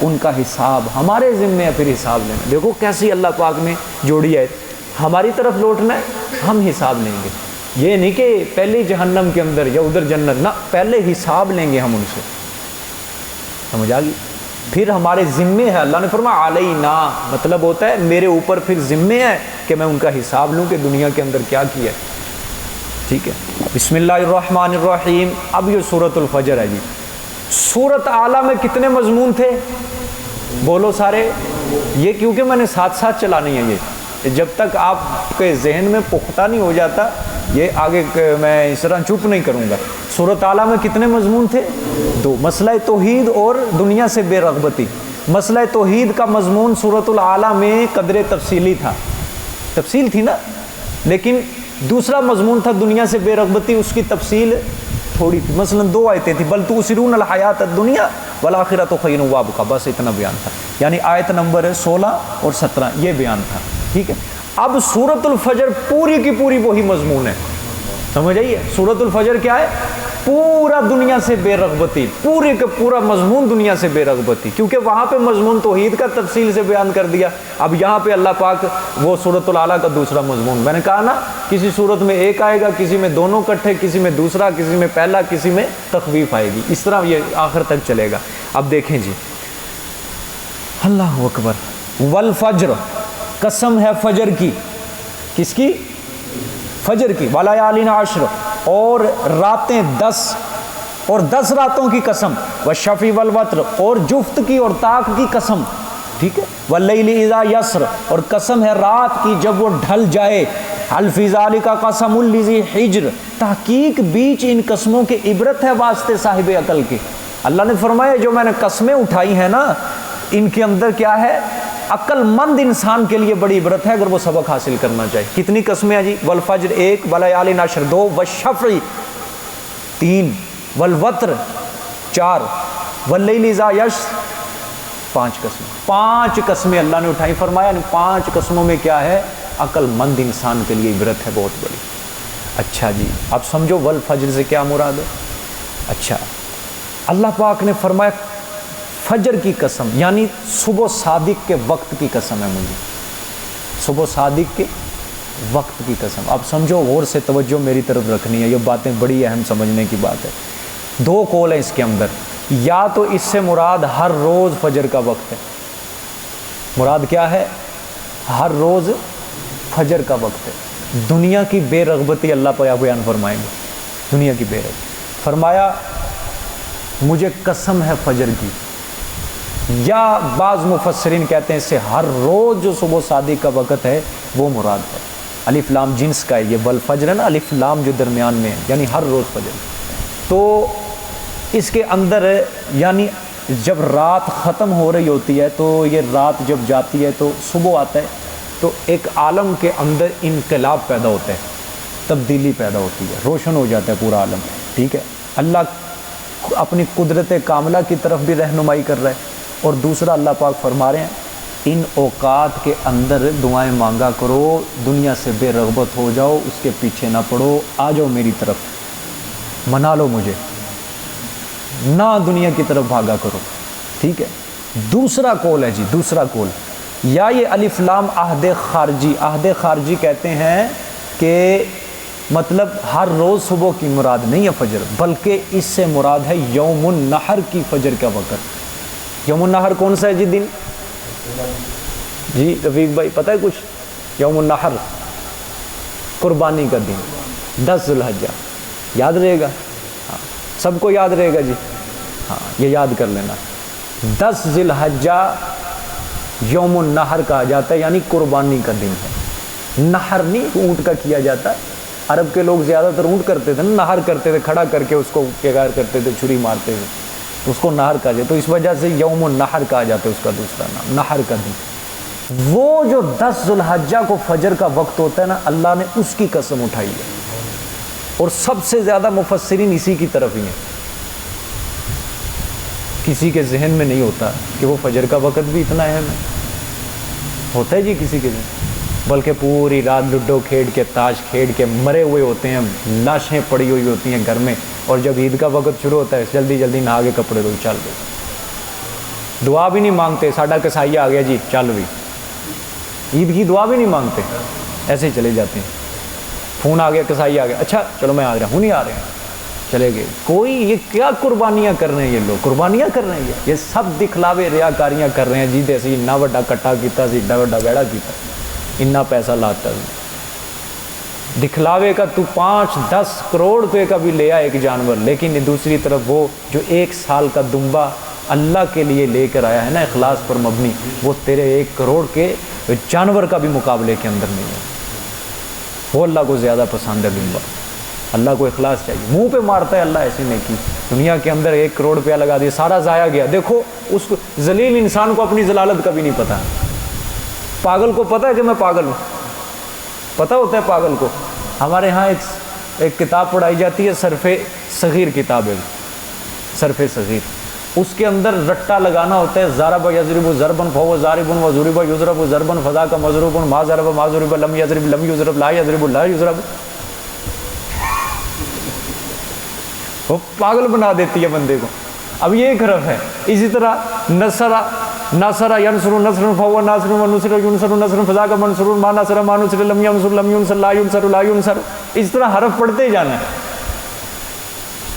ان کا حساب، ہمارے ذمے ہے پھر حساب لینا۔ دیکھو کیسی اللہ پاک نے جوڑی ہے، ہماری طرف لوٹنا ہے، ہم حساب لیں گے۔ یہ نہیں کہ پہلے جہنم کے اندر یا ادھر جنت، نہ، پہلے حساب لیں گے ہم ان سے، سمجھ آ گئی؟ پھر ہمارے ذمے ہے، اللہ نے فرمایا علینا، مطلب ہوتا ہے میرے اوپر پھر ذمے ہے کہ میں ان کا حساب لوں کہ دنیا کے اندر کیا کیا ہے۔ ٹھیک ہے، بسم اللہ الرحمن الرحیم۔ اب یہ سورۃ الفجر ہے جی۔ سورۃ اعلیٰ میں کتنے مضمون تھے؟ بولو سارے۔ یہ کیونکہ میں نے ساتھ ساتھ چلانی ہے، یہ جب تک آپ کے ذہن میں پختہ نہیں ہو جاتا، یہ آگے میں اس طرح چپ نہیں کروں گا۔ سورۃ اعلیٰ میں کتنے مضمون تھے؟ 2، مسئلہ توحید اور دنیا سے بے رغبتی۔ مسئلہ توحید کا مضمون سورۃ الاعلیٰ میں قدر تفصیلی تھا، تفصیل تھی نا، لیکن دوسرا مضمون تھا دنیا سے بے رغبتی، اس کی تفصیل تھوڑی تھی، مثلا 2 آیتیں تھیں، بل تؤثرون الحیات الدنیا والآخرۃ خیر وابقیٰ، بس اتنا بیان تھا، یعنی آیت نمبر 16 اور 17 یہ بیان تھا، ٹھیک ہے۔ اب سورۃ الفجر پوری کی پوری وہی مضمون ہے، سمجھ آئیے؟ سورۃ الفجر کیا ہے؟ پورا دنیا سے بے رغبتی، پورے کا پورا مضمون دنیا سے بے رغبتی، کیونکہ وہاں پہ مضمون توحید کا تفصیل سے بیان کر دیا، اب یہاں پہ اللہ پاک وہ سورۃ الاعلیٰ کا دوسرا مضمون، میں نے کہا نا کسی صورت میں ایک آئے گا، کسی میں دونوں کٹھے، کسی میں دوسرا، کسی میں پہلا، کسی میں تخویف آئے گی، اس طرح یہ آخر تک چلے گا۔ اب دیکھیں جی، اللہ اکبر، والفجر، قسم ہے فجر کی، کس کی؟ فجر کی، وَلَيَالٍ عَشْرٍ، اور راتیں 10، اور 10 راتوں کی قسم، وَالشَّفْعِ وَالْوَتْرِ، اور جفت کی اور طاق کی قسم، ٹھیک ہے، وَاللَّيْلِ إِذَا يَسْرِ، اور قسم ہے رات کی جب وہ ڈھل جائے، هَلْ فِي ذَلِكَ قَسَمٌ لِذِي حِجْرٍ، تحقیق بیچ ان قسموں کے عبرت ہے واسطے صاحب عقل کے۔ اللہ نے فرمایا جو میں نے قسمیں اٹھائی ہیں نا، ان کے اندر کیا ہے؟ عقل مند انسان کے لیے بڑی عبرت ہے اگر وہ سبق حاصل کرنا چاہے۔ کتنی قسمیں ہیں جی؟ والفجر 1، وَلَيَالٍ عَشْرٍ 2، وَالشَّفْعِ 3، وَالْوَتْرِ 4، وَاللَّيْلِ إِذَا يَسْرِ 5 قسمیں، 5 قسمیں اللہ نے اٹھائی، فرمایا 5 قسموں میں کیا ہے؟ عقل مند انسان کے لیے عبرت ہے بہت بڑی۔ اچھا جی اب سمجھو والفجر سے کیا مراد ہے؟ اچھا اللہ پاک نے فرمایا فجر کی قسم، یعنی صبح صادق کے وقت کی قسم ہے مجھے، صبح صادق کے وقت کی قسم۔ اب سمجھو غور سے توجہ میری طرف رکھنی ہے، یہ باتیں بڑی اہم سمجھنے کی بات ہے۔ 2 قول ہیں اس کے اندر، یا تو اس سے مراد ہر روز فجر کا وقت ہے، مراد کیا ہے؟ ہر روز فجر کا وقت ہے۔ دنیا کی بے رغبتی اللہ پر بیان فرمائیں گے، دنیا کی بے رغبتی، فرمایا مجھے قسم ہے فجر کی، یا بعض مفسرین کہتے ہیں اس سے ہر روز جو صبح صادق کا وقت ہے وہ مراد ہے۔ الف لام جنس کا ہے یہ، والفجر ہے نا، الف لام جو درمیان میں ہے، یعنی ہر روز فجر۔ تو اس کے اندر یعنی جب رات ختم ہو رہی ہوتی ہے تو یہ رات جب جاتی ہے تو صبح آتا ہے، تو ایک عالم کے اندر انقلاب پیدا ہوتا ہے، تبدیلی پیدا ہوتی ہے، روشن ہو جاتا ہے پورا عالم، ٹھیک ہے۔ اللہ اپنی قدرت کاملہ کی طرف بھی رہنمائی کر رہا ہے، اور دوسرا اللہ پاک فرما رہے ہیں ان اوقات کے اندر دعائیں مانگا کرو، دنیا سے بے رغبت ہو جاؤ، اس کے پیچھے نہ پڑو، آ جاؤ میری طرف، منا لو مجھے، نہ دنیا کی طرف بھاگا کرو، ٹھیک ہے۔ دوسرا قول ہے جی، دوسرا قول، یا یہ الف لام عہد خارجی، عہد خارجی کہتے ہیں کہ مطلب ہر روز صبح کی مراد نہیں ہے فجر، بلکہ اس سے مراد ہے یوم النحر کی فجر کا وقت۔ یوم النحر کون سا ہے جی دن؟ جی رفیق بھائی پتہ ہے کچھ؟ یوم النحر قربانی کا دن، 10 ذی الحجہ، یاد رہے گا؟ ہاں سب کو یاد رہے گا جی، ہاں یہ یاد کر لینا، 10 ذی الحجہ یوم النحر کہا جاتا ہے، یعنی قربانی کا دن ہے۔ نحر نہیں اونٹ کا کیا جاتا، عرب کے لوگ زیادہ تر اونٹ کرتے تھے، نحر کرتے تھے، کھڑا کر کے اس کو کیغار کرتے تھے، چھری مارتے تھے، تو اس کو نحر کہا جاتا، تو اس وجہ سے یوم النحر کہا جاتا ہے اس کا دوسرا نام، نحر کا دن۔ وہ جو 10 ذی الحجہ کو فجر کا وقت ہوتا ہے نا، اللہ نے اس کی قسم اٹھائی ہے، اور سب سے زیادہ مفسرین اسی کی طرف ہی ہیں۔ کسی کے ذہن میں نہیں ہوتا کہ وہ فجر کا وقت بھی اتنا اہم ہے، ہوتا ہے جی کسی کے ذہن، بلکہ پوری رات لڈو کھیل کے، تاش کھیل کے مرے ہوئے ہوتے ہیں، لاشیں پڑی ہوئی ہوتی ہیں گھر میں، اور جب عید کا وقت شروع ہوتا ہے جلدی جلدی نہا کے کپڑے دھو چل گئے، دعا بھی نہیں مانگتے، ساڈا کسائیہ آ گیا جی چل بھی، عید کی دعا بھی نہیں مانگتے، ایسے ہی چلے جاتے ہیں، فون آ گیا کسائی آ گیا، اچھا چلو میں آ رہا ہوں، نہیں آ رہے ہیں، چلے گئے۔ کوئی یہ کیا قربانیاں کر رہے ہیں یہ لوگ، قربانیاں کر رہے ہیں یہ سب دکھلاوے ریاکاریاں کر رہے ہیں جی، دے سی اتنا وڈا کٹا کیتا سی، اتنا وڈا بیڑا کیتا، اتنا پیسہ لاتا ہے، دکھلاوے کا تو 5-10 کروڑ روپے کا بھی لے آ ایک جانور، لیکن دوسری طرف وہ جو 1 سال کا دمبا اللہ کے لیے لے کر آیا ہے نا اخلاص پر مبنی، وہ تیرے 1 کروڑ کے جانور کا بھی مقابلے کے اندر نہیں ہے، وہ اللہ کو زیادہ پسند ہے دمبا، اللہ کو اخلاص چاہیے. منہ پہ مارتا ہے اللہ ایسی نیکی. دنیا کے اندر 1 کروڑ روپیہ لگا دیا, سارا ضائع گیا. دیکھو اس کو ذلیل انسان کو اپنی ضلالت کبھی نہیں پتہ. پاگل کو پتہ ہے کہ میں پاگل ہوں, پتہ ہوتا ہے پاگل کو. ہمارے ہاں ایک کتاب پڑھائی جاتی ہے, صرف صغیر کتاب ہے, صرف صغیر. اس کے اندر رٹا لگانا ہوتا ہے, ضرب یضرب ضربا فهو ضارب و ضرب یضرب ضربا فذاک مضروب ما ضرب ما ضرب لم یضرب لم یضرب لا یضرب لا یضرب. وہ پاگل بنا دیتی ہے بندے کو. اب یہ ایک حرف ہے. اسی طرح نصر ینصر نصر فهو ناصر و نصر ینصر نصر فذاک منصور ما نصر ما نصر لم ینصر لم ینصر لا ینصر لا ینصر. اس طرح حرف پڑھتے جانا ہے.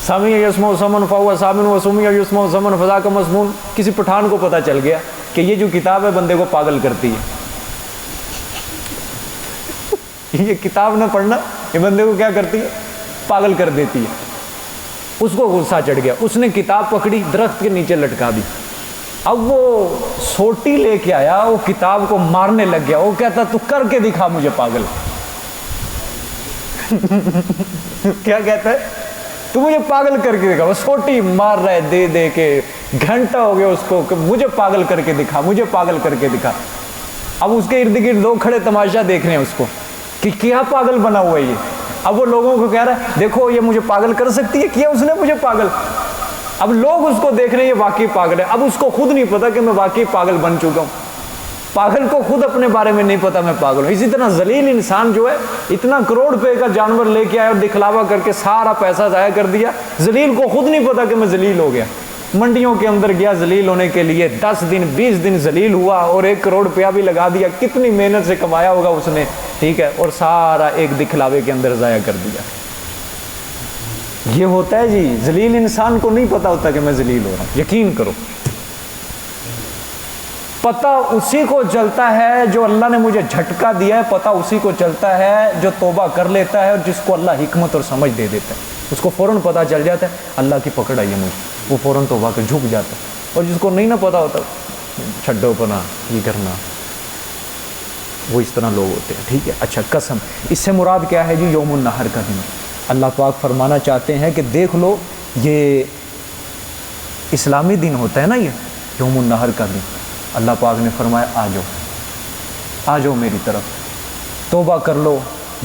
سامع یسمع سمن فهو سامن و سمع یسمع سمن فذاک مسمون. کسی پٹھان کو پتہ چل گیا کہ یہ جو کتاب ہے بندے کو پاگل کرتی ہے. یہ کتاب نہ پڑھنا یہ بندے کو کیا کرتی ہے, پاگل کر دیتی ہے. اس کو غصہ چڑھ گیا, اس نے کتاب پکڑی, درخت کے نیچے لٹکا دی. اب وہ سوٹی لے کے آیا, وہ کتاب کو مارنے لگ گیا. وہ کہتا تو کر کے دکھا مجھے پاگل. کیا کہتا ہے, تو مجھے پاگل کر کے دکھا. وہ سوٹی مار رہا ہے دے دے کے, گھنٹہ ہو گیا اس کو کہ مجھے پاگل کر کے دکھا, مجھے پاگل کر کے دکھا. اب اس کے ارد گرد لوگ کھڑے تماشا دیکھ رہے ہیں اس کو کہ کیا پاگل بنا ہوا ہے یہ. اب وہ لوگوں کو کہہ رہا ہے دیکھو یہ مجھے پاگل کر سکتی ہے, کیا اس نے مجھے پاگل. اب لوگ اس کو دیکھ رہے ہیں یہ واقعی پاگل ہے. اب اس کو خود نہیں پتا کہ میں واقعی پاگل بن چکا ہوں. پاگل کو خود اپنے بارے میں نہیں پتا میں پاگل ہوں. اسی طرح ذلیل انسان جو ہے اتنا کروڑ روپے کا جانور لے کے آیا اور دکھلاوا کر کے سارا پیسہ ضائع کر دیا. ذلیل کو خود نہیں پتا کہ میں ذلیل ہو گیا. منڈیوں کے اندر گیا ذلیل ہونے کے لیے, 10 دن 20 دن ذلیل ہوا اور 1 کروڑ روپیہ بھی لگا دیا. کتنی محنت سے کمایا ہوگا اس نے, ٹھیک ہے, اور سارا ایک دکھلاوے کے اندر ضائع کر دیا. یہ ہوتا ہے جی, ذلیل انسان کو نہیں پتا ہوتا کہ میں ذلیل ہو رہا ہوں. یقین کرو پتہ اسی کو چلتا ہے جو اللہ نے مجھے جھٹکا دیا ہے. پتہ اسی کو چلتا ہے جو توبہ کر لیتا ہے اور جس کو اللہ حکمت اور سمجھ دے دیتا ہے. اس کو فوراً پتہ چل جاتا ہے اللہ کی پکڑ آئی ہے مجھے, وہ فوراً توبہ کر جھک جاتا ہے. اور جس کو نہیں نہ پتہ ہوتا چھڈو پنا یہ کرنا, وہ اس طرح لوگ ہوتے ہیں. ٹھیک ہے. اچھا, قسم اس سے مراد کیا ہے جی؟ یوم النحر کا دن. اللہ پاک فرمانا چاہتے ہیں کہ دیکھ لو یہ اسلامی دن ہوتا ہے نا, یہ یوم النحر کا دن. اللہ پاک نے فرمایا آ جاؤ میری طرف, توبہ کر لو,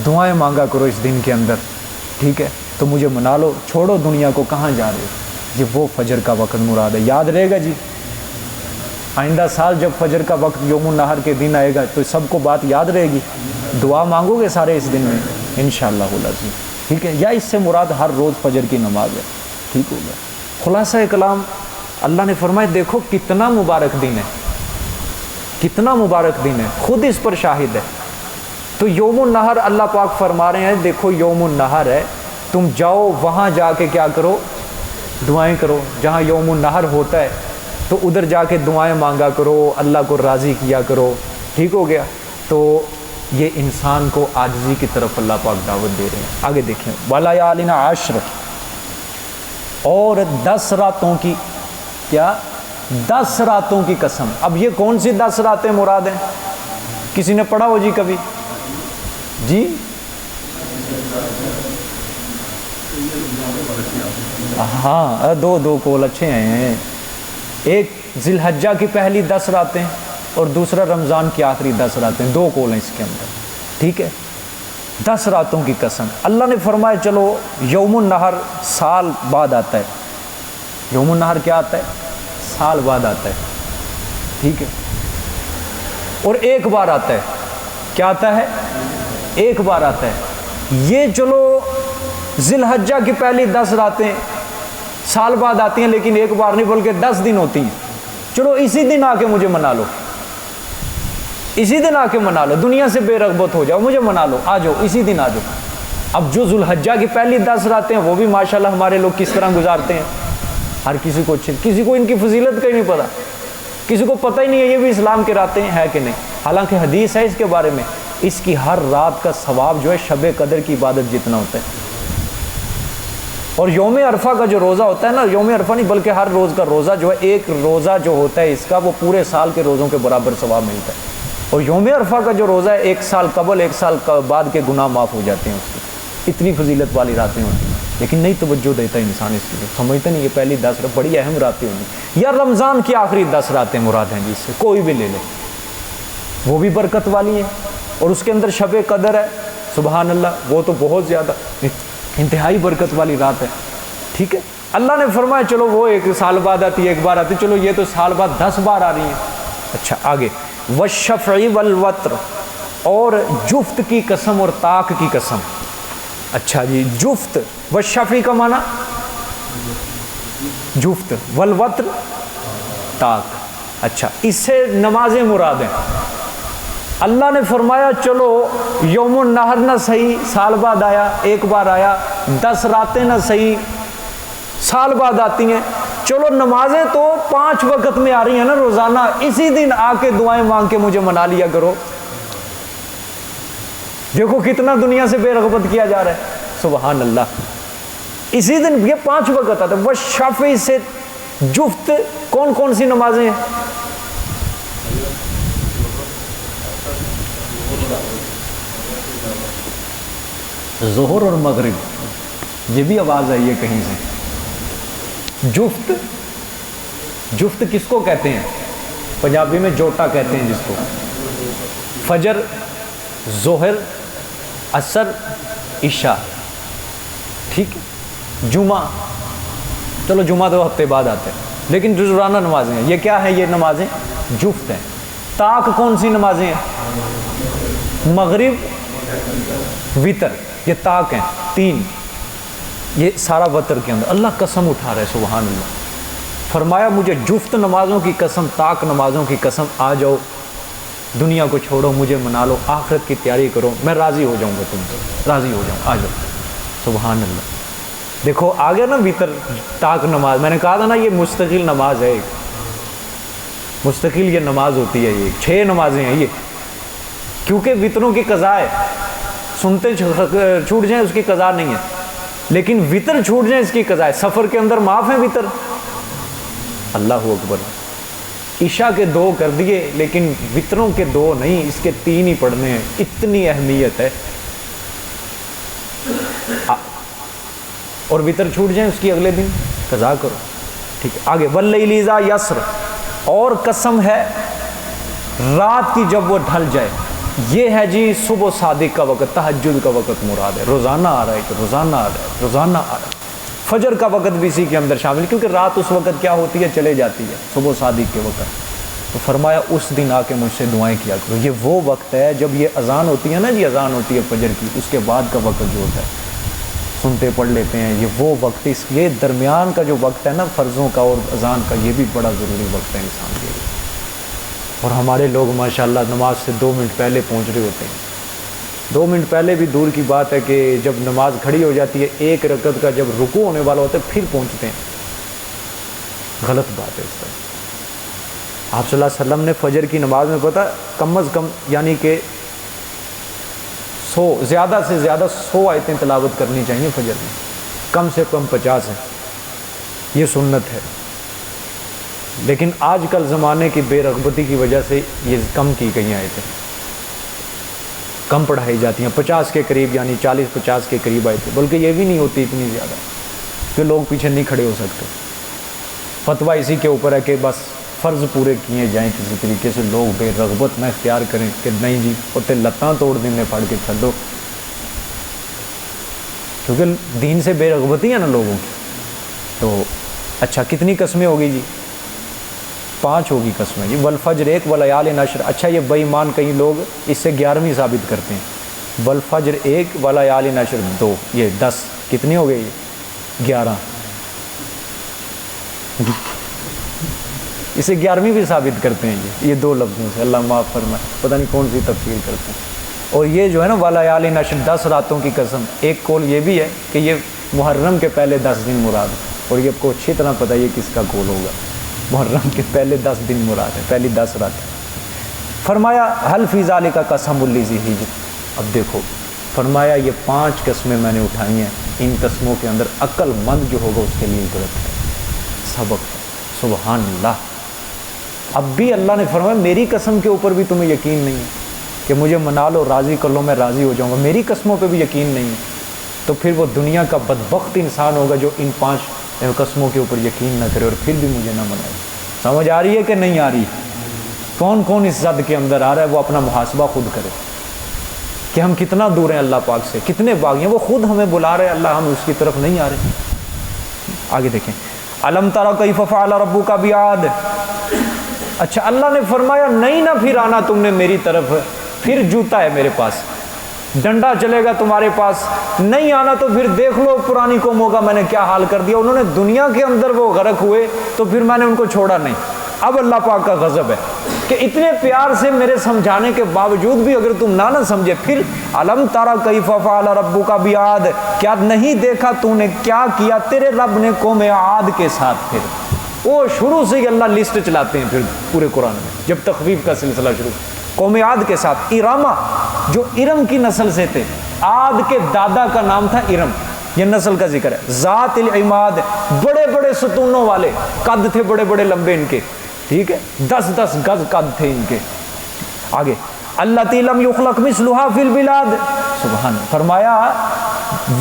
دعائیں مانگا کرو اس دن کے اندر, ٹھیک ہے, تو مجھے منا لو, چھوڑو دنیا کو. کہاں جا رہے ہو؟ یہ وہ فجر کا وقت مراد ہے. یاد رہے گا جی, آئندہ سال جب فجر کا وقت یوم النحر کے دن آئے گا تو سب کو بات یاد رہے گی. دعا مانگو گے سارے اس دن میں انشاءاللہ العزیز, ٹھیک ہے. یا اس سے مراد ہر روز فجر کی نماز ہے. ٹھیک ہو گیا. خلاصہ کلام اللہ نے فرمایا دیکھو کتنا مبارک دن ہے, کتنا مبارک دن ہے, خود اس پر شاہد ہے. تو یوم النحر اللہ پاک فرما رہے ہیں دیکھو یوم النحر ہے, تم جاؤ وہاں جا کے کیا کرو, دعائیں کرو. جہاں یوم النحر ہوتا ہے تو ادھر جا کے دعائیں مانگا کرو, اللہ کو راضی کیا کرو. ٹھیک ہو گیا. تو یہ انسان کو عاجزی کی طرف اللہ پاک دعوت دے رہے ہیں. آگے دیکھیں, وَلَيَالٍ عَشْرٍ, اور 10 راتوں کی, کیا 10 راتوں کی قسم. اب یہ کون سی 10 راتیں مراد ہیں؟ کسی نے پڑھا ہو جی کبھی؟ جی ہاں, دو کول اچھے ہیں. ایک ذی الحجہ کی پہلی 10 راتیں اور دوسرا رمضان کی آخری 10 راتیں. 2 کول ہیں اس کے اندر. ٹھیک ہے. 10 راتوں کی قسم. اللہ نے فرمایا چلو یوم النحر سال بعد آتا ہے. یوم النحر کیا آتا ہے؟ سال بعد آتا ہے. ٹھیک ہے. اور ایک بار آتا ہے. کیا آتا ہے؟ ایک بار آتا ہے. یہ چلو ذی الحجہ کی پہلی 10 راتیں سال بعد آتی ہیں, لیکن ایک بار نہیں بلکہ 10 دن ہوتی ہیں. چلو اسی دن آ کے مجھے منا لو, اسی دن آ کے منا لو, دنیا سے بے رغبت ہو جاؤ, مجھے منا لو, آ جاؤ اسی دن آ جاؤ. اب جو ذو الحجہ کی پہلی 10 راتیں ہیں وہ بھی ماشاءاللہ ہمارے لوگ کس طرح گزارتے ہیں. ہر کسی کو ان کی فضیلت کا ہی نہیں پتا, کسی کو پتہ ہی نہیں ہے یہ بھی اسلام کے راتیں ہیں کہ نہیں. حالانکہ حدیث ہے اس کے بارے میں, اس کی ہر رات کا ثواب جو ہے شب قدر کی عبادت جتنا ہوتا ہے. اور یوم عرفہ کا جو روزہ ہوتا ہے نا, یوم عرفہ نہیں بلکہ ہر روز کا روزہ جو ہے, ایک روزہ جو ہوتا ہے اس کا وہ پورے سال کے روزوں کے برابر ثواب ملتا ہے. اور یوم عرفہ کا جو روزہ ہے 1 سال قبل 1 سال بعد کے گناہ معاف ہو جاتے ہیں اس کے. اتنی فضیلت والی راتیں ہوتی ہیں، لیکن نہیں توجہ دیتا انسان اس کی، سمجھتا نہیں یہ پہلی 10 رات بڑی اہم راتیں ہوئی، یا رمضان کی آخری 10 راتیں مراد ہیں جی، اس سے کوئی بھی لے لے، وہ بھی برکت والی ہیں، اور اس کے اندر شب قدر ہے، سبحان اللہ، وہ تو بہت زیادہ انتہائی برکت والی رات ہے، ٹھیک ہے۔ اللہ نے فرمایا چلو وہ ایک سال بعد آتی ہے، ایک بار آتی ہے، چلو یہ تو سال بعد 10 بار آ رہی ہیں۔ اچھا آگے، والشفع والوتر، اور جفت کی قسم اور طاق کی قسم۔ اچھا جی، جفت، والشفع کا معنی جفت، والوتر طاق۔ اچھا، اس سے نمازیں مراد ہیں۔ اللہ نے فرمایا چلو یوم النحر نہ صحیح سال بعد آیا، ایک بار آیا، 10 راتیں نہ صحیح سال بعد آتی ہیں، چلو نمازیں تو 5 وقت میں آ رہی ہیں نا روزانہ، اسی دن آ کے دعائیں مانگ کے مجھے منا لیا کرو۔ دیکھو کتنا دنیا سے بے رغبت کیا جا رہا ہے، سبحان اللہ، اسی دن یہ 5 وقت آتا ہے۔ وہ شفع سے جفت کون کون سی نمازیں ہیں؟ ظہر اور مغرب، یہ بھی آواز آئی ہے کہیں سے۔ جفت، جفت کس کو کہتے ہیں؟ پنجابی میں جوٹا کہتے ہیں جس کو۔ فجر، ظہر، عصر، عشاء، ٹھیک ہے۔ جمعہ، چلو جمعہ 2 ہفتے بعد آتے ہیں، لیکن جو روزانہ نمازیں ہیں یہ کیا ہیں؟ یہ نمازیں جفت ہیں۔ طاق کون سی نمازیں ہیں؟ مغرب، وتر، یہ طاق ہیں 3، یہ سارا وتر کے اندر اللہ قسم اٹھا رہے، سبحان اللہ، فرمایا مجھے جفت نمازوں کی قسم، طاق نمازوں کی قسم، آ جاؤ دنیا کو چھوڑو، مجھے منا لو، آخرت کی تیاری کرو، میں راضی ہو جاؤں گا، تم سے راضی ہو جاؤں، آ جاؤ، سبحان اللہ۔ دیکھو آگے نا وتر، طاق نماز، میں نے کہا تھا نا یہ مستقل نماز ہے، ایک مستقل یہ نماز ہوتی ہے، یہ 6 نمازیں ہیں یہ، کیونکہ وتروں کی قضا ہے، سنتے چھوٹ جائیں اس کی قضا نہیں ہے، لیکن وتر چھوٹ جائیں اس کی قضا ہے۔ سفر کے اندر معاف ہے وتر، اللہ اکبر۔ عشاء کے 2 کر دیے، لیکن وتروں کے 2 نہیں، اس کے 3 ہی پڑھنے ہیں، اتنی اہمیت ہے۔ اور وتر چھوٹ جائیں اس کی اگلے دن قضا کرو، ٹھیک ہے۔ آگے، واللیل اذا یسر، اور قسم ہے رات کی جب وہ ڈھل جائے، یہ ہے جی صبح صادق کا وقت، تہجد کا وقت مراد ہے، روزانہ آ رہا ہے کہ روزانہ آ رہا ہے، روزانہ آ رہا ہے۔ فجر کا وقت بھی اسی کے اندر شامل ہے، کیونکہ رات اس وقت کیا ہوتی ہے؟ چلے جاتی ہے، صبح صادق کے وقت۔ تو فرمایا اس دن آ کے مجھ سے دعائیں کیا کرو۔ یہ وہ وقت ہے جب یہ اذان ہوتی ہے نا جی، اذان ہوتی ہے فجر کی، اس کے بعد کا وقت جو ہوتا ہے سنتے پڑھ لیتے ہیں، یہ وہ وقت، اس یہ درمیان کا جو وقت ہے نا فرضوں کا اور اذان کا، یہ بھی بڑا ضروری وقت ہے انسان کے لیے۔ اور ہمارے لوگ ماشاءاللہ نماز سے 2 منٹ پہلے پہنچ رہے ہوتے ہیں، 2 منٹ پہلے بھی دور کی بات ہے کہ جب نماز کھڑی ہو جاتی ہے، 1 رکعت کا جب رکوع ہونے والا ہوتا ہے پھر پہنچتے ہیں، غلط بات ہے اس طرح۔ آپ صلی اللہ علیہ وسلم نے فجر کی نماز میں پتہ کم از کم یعنی کہ 100 زیادہ سے زیادہ 100 آیتیں تلاوت کرنی چاہیے فجر میں، کم سے کم 50 ہیں، یہ سنت ہے۔ لیکن آج کل زمانے کی بے رغبتی کی وجہ سے یہ کم کی گئی آیتیں، کم پڑھائی جاتی ہیں، 50 کے قریب، یعنی 40-50 کے قریب آیتیں، بلکہ یہ بھی نہیں ہوتی اتنی زیادہ کہ لوگ پیچھے نہیں کھڑے ہو سکتے۔ فتویٰ اسی کے اوپر ہے کہ بس فرض پورے کیے جائیں کسی طریقے سے، لوگ بے رغبت نہ اختیار کریں کہ نہیں جی اوتے لتاں توڑ دینے پڑھ کے چھڈو، کیونکہ دین سے بے رغبتی ہے نا لوگوں کی۔ تو اچھا کتنی قسمیں ہوگی جی؟ 5 ہوگی قسمیں جی، والفجر 1 ولیال عشر۔ اچھا یہ بے ایمان کئی لوگ اس سے 11ویں ثابت کرتے ہیں، والفجر 1 ولیال عشر 2، یہ 10 کتنی ہو گئی؟ 11۔ اسے 11ویں بھی ثابت کرتے ہیں جی، یہ 2 لفظوں سے، اللہ معاف فرمائے، پتہ نہیں کون سی تفسیر کرتے ہیں۔ اور یہ جو ہے نا ولیال عشر 10 راتوں کی قسم، ایک قول یہ بھی ہے کہ یہ محرم کے پہلے 10 دن مراد ہے، اور یہ آپ کو اچھی طرح پتہ ہے یہ کس کا قول ہوگا، محرم کے پہلے 10 دن مراد ہے، پہلی 10 راتیں۔ فرمایا حل فی ذالک قسم لذی حجر، اب دیکھو فرمایا یہ 5 قسمیں میں نے اٹھائی ہیں، ان قسموں کے اندر عقل مند جو ہوگا اس کے لیے عبرت ہے، سبق ہے، سبحان اللہ۔ اب بھی اللہ نے فرمایا میری قسم کے اوپر بھی تمہیں یقین نہیں ہے کہ مجھے منا لو، راضی کر لو، میں راضی ہو جاؤں گا، میری قسموں پہ بھی یقین نہیں ہے، تو پھر وہ دنیا کا بدبخت انسان ہوگا جو ان 5 قسموں کے اوپر یقین نہ کرے اور پھر بھی مجھے نہ منائے۔ سمجھ آ رہی ہے کہ نہیں آ رہی؟ کون کون اس زد کے اندر آ رہا ہے وہ اپنا محاسبہ خود کرے کہ ہم کتنا دور ہیں اللہ پاک سے، کتنے باغی ہیں۔ وہ خود ہمیں بلا رہے، اللہ ہم اس کی طرف نہیں آ رہے۔ آگے دیکھیں، الم تری کیف فعل ربک بعاد۔ اچھا اللہ نے فرمایا نہیں نہ پھر آنا تم نے میری طرف، پھر جوتا ہے میرے پاس، ڈنڈا چلے گا تمہارے پاس، نہیں آنا تو پھر دیکھ لو پرانی قوموں کا میں نے کیا حال کر دیا۔ انہوں نے دنیا کے اندر وہ غرق ہوئے تو پھر میں نے ان کو چھوڑا نہیں۔ اب اللہ پاک کا غضب ہے کہ اتنے پیار سے میرے سمجھانے کے باوجود بھی اگر تم نہ سمجھے، پھر الم تری کیف فعل ربک بعاد، کیا نہیں دیکھا تو نے کیا کیا تیرے رب نے قوم عاد کے ساتھ۔ پھر وہ شروع سے ہی اللہ لسٹ چلاتے ہیں پھر پورے قرآن میں، جب تخویف کا سلسلہ شروع، قوم عاد کے ساتھ ارامہ جو ارم کی نسل سے تھے، عاد کے دادا کا نام تھا ارم، یہ نسل کا ذکر ہے۔ ذات العماد، بڑے بڑے ستونوں والے، قد تھے بڑے بڑے لمبے ان کے، ٹھیک ہے، 10 گز قد تھے ان کے۔ آگے اللاتی لم یخلق مثلھا فی البلاد، سبحان، فرمایا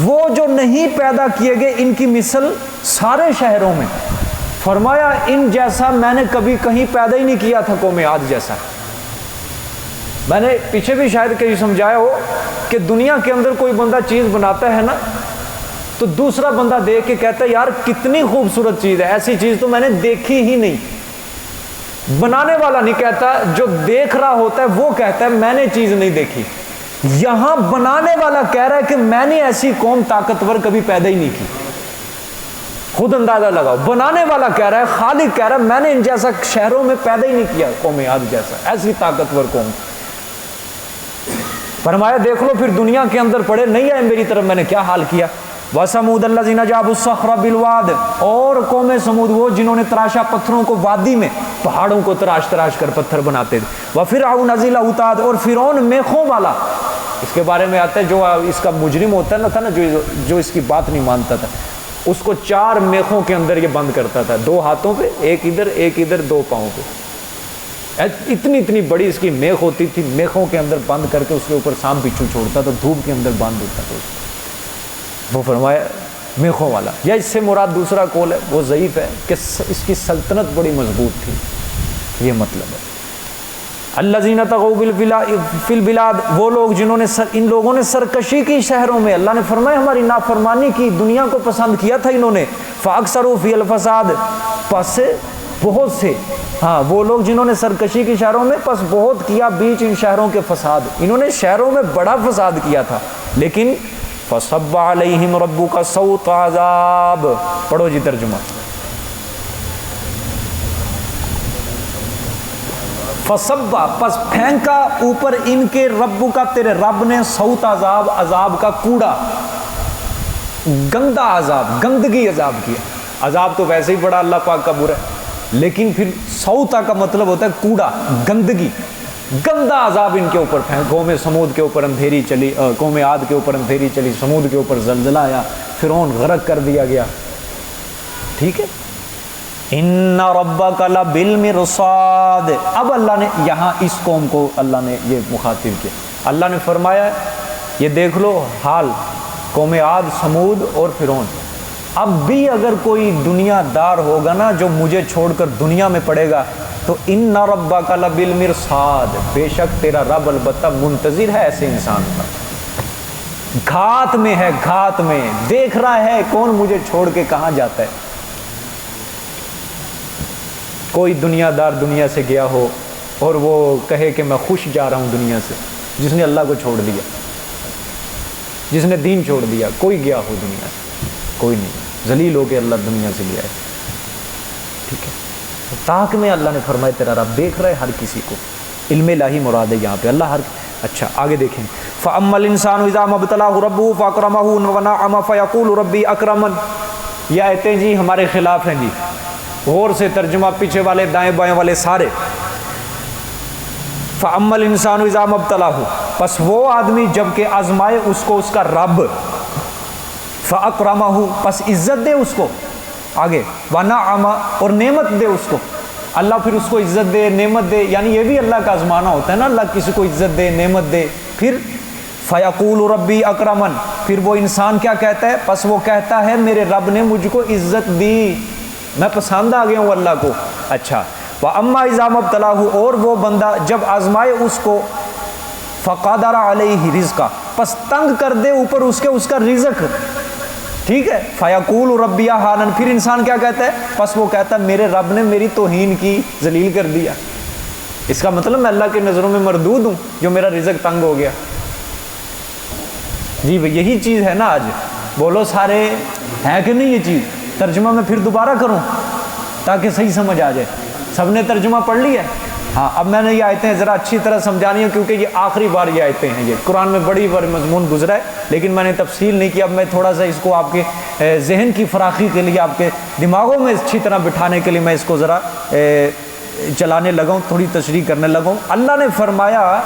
وہ جو نہیں پیدا کیے گئے ان کی مثل سارے شہروں میں، فرمایا ان جیسا میں نے کبھی کہیں پیدا ہی نہیں کیا تھا، قوم عاد جیسا۔ میں نے پیچھے بھی شاید کہیں سمجھایا ہو کہ دنیا کے اندر کوئی بندہ چیز بناتا ہے نا تو دوسرا بندہ دیکھ کے کہتا ہے یار کتنی خوبصورت چیز ہے، ایسی چیز تو میں نے دیکھی ہی نہیں۔ بنانے والا نہیں کہتا، جو دیکھ رہا ہوتا ہے وہ کہتا ہے میں نے چیز نہیں دیکھی۔ یہاں بنانے والا کہہ رہا ہے کہ میں نے ایسی قوم طاقتور کبھی پیدا ہی نہیں کی۔ خود اندازہ لگاؤ، بنانے والا کہہ رہا ہے، خالق کہہ رہا ہے میں نے ان جیسا شہروں میں پیدا ہی نہیں کیا، قوم عاد جیسا، ایسی طاقتور قوم۔ فرمایا دیکھ لو پھر دنیا کے اندر پڑے نہیں آئے میری طرف، میں نے کیا حال کیا۔ وَثَمُودَ الَّذِينَ جَابُوا الصَّخْرَ بِالْوَادِ، اور قوم سمود وہ جنہوں نے تراشا پتھروں کو وادی میں، پہاڑوں کو تراش کر پتھر بناتے تھے۔ وَفِرْعَوْنَ ذِي الْأَوْتَادِ، اور فرعون میخوں والا، اس کے بارے میں آتا ہے جو اس کا مجرم ہوتا ہے نا جو اس کی بات نہیں مانتا تھا، اس کو 4 میخوں کے اندر یہ بند کرتا تھا، 2 ہاتھوں پہ، ایک ادھر 2 پاؤں پہ، اتنی بڑی اس کی میخ ہوتی تھی، میخوں کے اندر بند کر کے اس کے اوپر سانپ بچھو چھوڑتا تھا، دھوپ کے اندر بند ہوتا تھا اس کو۔ وہ فرمایا میخوں والا، یا اس سے مراد دوسرا قول ہے وہ ضعیف ہے کہ اس کی سلطنت بڑی مضبوط تھی، یہ مطلب ہے۔ الذین طغوا فی البلاد، وہ لوگ جنہوں نے ان لوگوں نے سرکشی کی شہروں میں، اللہ نے فرمایا ہماری نافرمانی کی، دنیا کو پسند کیا تھا انہوں نے۔ فاکثروا فی الفساد، پس بہت سے، ہاں وہ لوگ جنہوں نے سرکشی کی شہروں میں پس بہت کیا بیچ ان شہروں کے فساد، انہوں نے شہروں میں بڑا فساد کیا تھا، لیکن فصب علیہم ربک صوت عذاب، پڑھو جی ترجمہ، فصبا پس پھینکا اوپر ان کے ربو کا، تیرے رب نے، صوت عذاب، عذاب کا کوڑا، گندا عذاب، گندگی عذاب کیا۔ عذاب تو ویسے ہی بڑا اللہ پاک کا برا ہے، لیکن پھر صوتا کا مطلب ہوتا ہے کوڑا، گندگی، گندا عذاب ان کے اوپر پھینک۔ قوم سمود کے اوپر اندھیری چلی، قوم عاد کے اوپر اندھیری چلی، سمود کے اوپر زلزلہ آیا، فرعون غرق کر دیا گیا، ٹھیک ہے۔ ان ربک لبالمرصاد، اب اللہ نے یہاں اس قوم کو اللہ نے یہ مخاطب کیا، اللہ نے فرمایا یہ دیکھ لو حال قوم عاد، سمود اور فرعون، اب بھی اگر کوئی دنیا دار ہوگا نا جو مجھے چھوڑ کر دنیا میں پڑے گا تو ان ربک لبالمرصاد، بے شک تیرا رب البتہ منتظر ہے ایسے انسان کا، گھات میں ہے، گھات میں دیکھ رہا ہے کون مجھے چھوڑ کے کہاں جاتا ہے۔ کوئی دنیا دار دنیا سے گیا ہو اور وہ کہے کہ میں خوش جا رہا ہوں دنیا سے، جس نے اللہ کو چھوڑ دیا، جس نے دین چھوڑ دیا، کوئی گیا ہو دنیا سے؟ کوئی نہیں، ذلیل ہو کے اللہ دنیا سے لیا ہے، ٹھیک ہے۔ تاک میں اللہ نے فرمایا تیرا رب دیکھ رہا ہے ہر کسی کو، علم الہی مراد ہے یہاں پہ اللہ ہر۔ اچھا آگے دیکھیں، فَأَمَّا الْإِنسَانُ إِذَا مَا ابْتَلَاهُ رَبُّهُ فَأَكْرَمَهُ وَنَعَمَ فَيَقُولُ رَبِّي أَكْرَمَنِ، یہ آیتیں جی ہمارے خلاف ہیں جی، غور سے ترجمہ، پیچھے والے دائیں بائیں والے سارے۔ فَأَمَّا الْإِنسَانُ إِذَا مَا ابْتَلَاهُ، پس وہ آدمی جب کہ آزمائے اس کو اس کا رب، فَأَكْرَمَهُ، پس عزت دے اس کو، آگے وَنَعَمَ، اور نعمت دے اس کو، اللہ پھر اس کو عزت دے، نعمت دے، یعنی یہ بھی اللہ کا آزمانا ہوتا ہے نا، اللہ کسی کو عزت دے، نعمت دے، پھر فیقول ربی اکرمن، پھر وہ انسان کیا کہتا ہے؟ پس وہ کہتا ہے میرے رب نے مجھ کو عزت دی، میں پسند آ گیا ہوں اللہ کو. اچھا، وَأَمَّا إِذَا مَا ابْتَلَاهُ، اور وہ بندہ جب آزمائے اس کو، فَقَدَرَ عَلَيْهِ رِزْقَهُ، پس تنگ کر دے اوپر اس کے اس کا رزق. ٹھیک ہے، فَيَقُولُ رَبِّي أَهَانَنِ، پھر انسان کیا کہتا ہے؟ پس وہ کہتا ہے میرے رب نے میری توہین کی، ذلیل کر دیا. اس کا مطلب میں اللہ کے نظروں میں مردود ہوں جو میرا رزق تنگ ہو گیا. جی بھئی یہی چیز ہے نا آج. بولو سارے ہے کہ نہیں یہ چیز؟ ترجمہ میں پھر دوبارہ کروں تاکہ صحیح سمجھ آ جائے. سب نے ترجمہ پڑھ لیا ہے؟ ہاں، اب میں نے یہ آیتیں ذرا اچھی طرح سمجھانی ہیں کیونکہ یہ آخری بار یہ آیتیں ہیں. یہ قرآن میں بڑی بار مضمون گزرا ہے لیکن میں نے تفصیل نہیں کیا. اب میں تھوڑا سا اس کو آپ کے ذہن کی فراخی کے لیے، آپ کے دماغوں میں اچھی طرح بٹھانے کے لیے میں اس کو ذرا چلانے لگا ہوں، تھوڑی تشریح کرنے لگا ہوں. اللہ نے فرمایا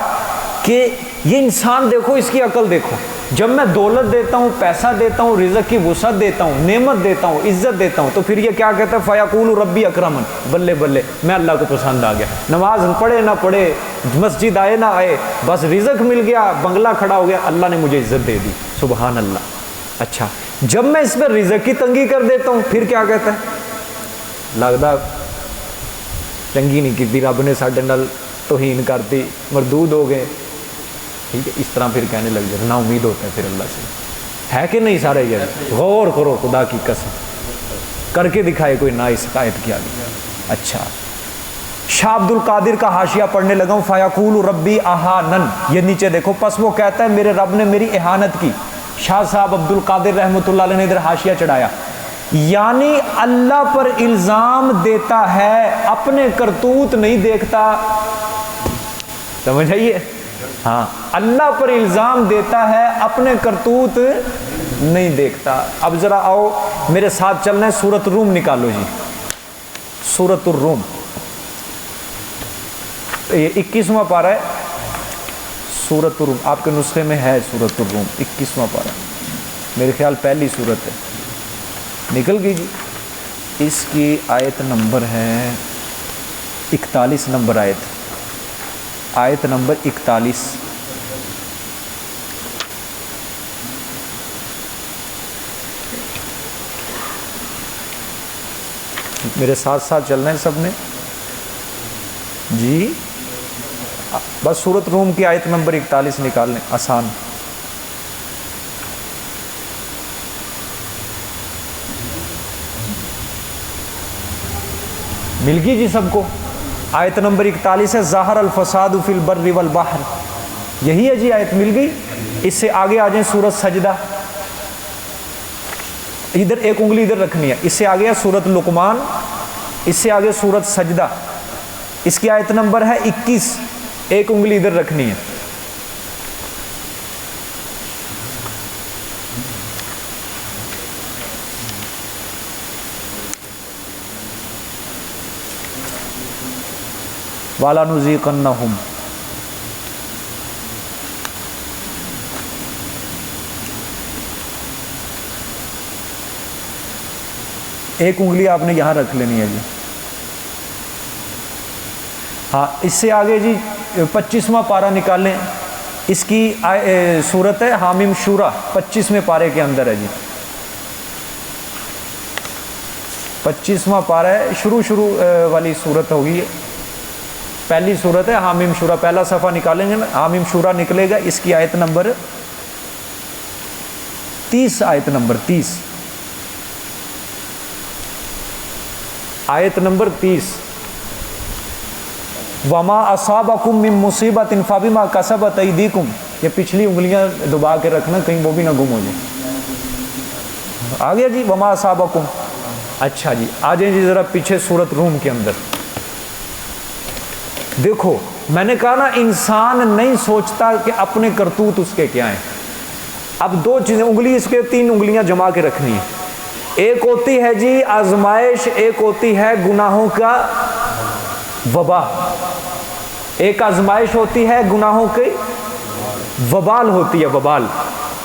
کہ یہ انسان دیکھو، اس کی عقل دیکھو. جب میں دولت دیتا ہوں، پیسہ دیتا ہوں، رزق کی وسعت دیتا ہوں، نعمت دیتا ہوں، عزت دیتا ہوں، تو پھر یہ کیا کہتا ہے؟ فَيَقُولُ رَبِّي أَكْرَمَنِ، بلے بلے میں اللہ کو پسند آ گیا. نماز پڑھے نہ پڑھے، مسجد آئے نہ آئے، بس رزق مل گیا، بنگلہ کھڑا ہو گیا، اللہ نے مجھے عزت دے دی. سبحان اللہ. اچھا، جب میں اس پہ رزق کی تنگی کر دیتا ہوں پھر کیا کہتا ہے؟ لگتا چنگی نہیں کی رب نے ساڈے نال توہین کرتی، مردود ہو گئے. ٹھیک ہے، اس طرح پھر کہنے لگ جائے، نا امید ہوتا ہے پھر اللہ سے. ہے کہ نہیں سارے؟ یہ غور کرو، خدا کی قسم کر کے دکھائے کوئی نہ اس آیت کی آگے. اچھا، شاہ عبد القادر کا حاشیہ پڑھنے لگا ہوں. فَيَقُولُ رَبِّي أَهَانَنِ، یہ نیچے دیکھو، پس وہ کہتا ہے میرے رب نے میری اہانت کی. شاہ صاحب عبد القادر رحمۃ اللہ علیہ نے ادھر حاشیہ چڑھایا، یعنی اللہ پر الزام دیتا ہے، اپنے کرتوت نہیں دیکھتا. سمجھ آئیے؟ ہاں، اللہ پر الزام دیتا ہے، اپنے کرتوت نہیں دیکھتا. اب ذرا آؤ میرے ساتھ چلنا ہے، سورۃ الروم نکالو جی. سورۃ الروم، یہ 21واں پارہ ہے. سورۃ الروم آپ کے نسخے میں ہے، سورۃ الروم 21واں پارہ، میرے خیال پہلی سورت ہے. نکل گئی جی. اس کی آیت نمبر ہے 41 نمبر آیت نمبر 41. میرے ساتھ ساتھ چلنا ہے سب نے جی. بس سورۃ روم کی آیت نمبر 41 نکال لیں، آسان. مل گئی جی سب کو؟ آیت نمبر 41 ہے، ظاہر الفساد فی البر والبحر. یہی ہے جی آیت، مل گئی. اس سے آگے آ جائیں سورۃ سجدہ. ادھر ایک انگلی ادھر رکھنی ہے. اس سے آگے ہے سورۃ لقمان، اس سے آگے سورۃ سجدہ. اس کی آیت نمبر ہے 21، ایک انگلی ادھر رکھنی ہے. وَلَنُذِيقَنَّهُمْ، ایک انگلی آپ نے یہاں رکھ لینی ہے جی. ہاں، اس سے آگے جی 25واں پارہ نکال لیں. اس کی صورت ہے حامیم شورا، 25ویں پارے کے اندر ہے جی. 25واں پارہ ہے، شروع والی صورت ہوگی. پہلی صورت ہے حامیم شورا، پہلا صفحہ نکالیں گے نا، حامیم شورا نکلے گا. اس کی آیت نمبر 30، آیت نمبر 30، آیت نمبر 30. وما اصابکم من مصیبت فبما کسبت ایدیکم. یہ پچھلی انگلیاں دبا کے رکھنا کہیں وہ بھی نہ گم ہو جائے. آ گیا جی وما اصابکم. اچھا جی، آ جائیں جی ذرا پیچھے سورۃ روم کے اندر. دیکھو میں نے کہا نا، انسان نہیں سوچتا کہ اپنے کرتوت اس کے کیا ہیں. اب دو چیزیں، انگلی اس کے 3 انگلیاں جما کے رکھنی ہیں. ایک ہوتی ہے جی آزمائش، ایک ہوتی ہے گناہوں کا وبا. ایک آزمائش ہوتی ہے گناہوں کی وبال ہوتی ہے، وبال.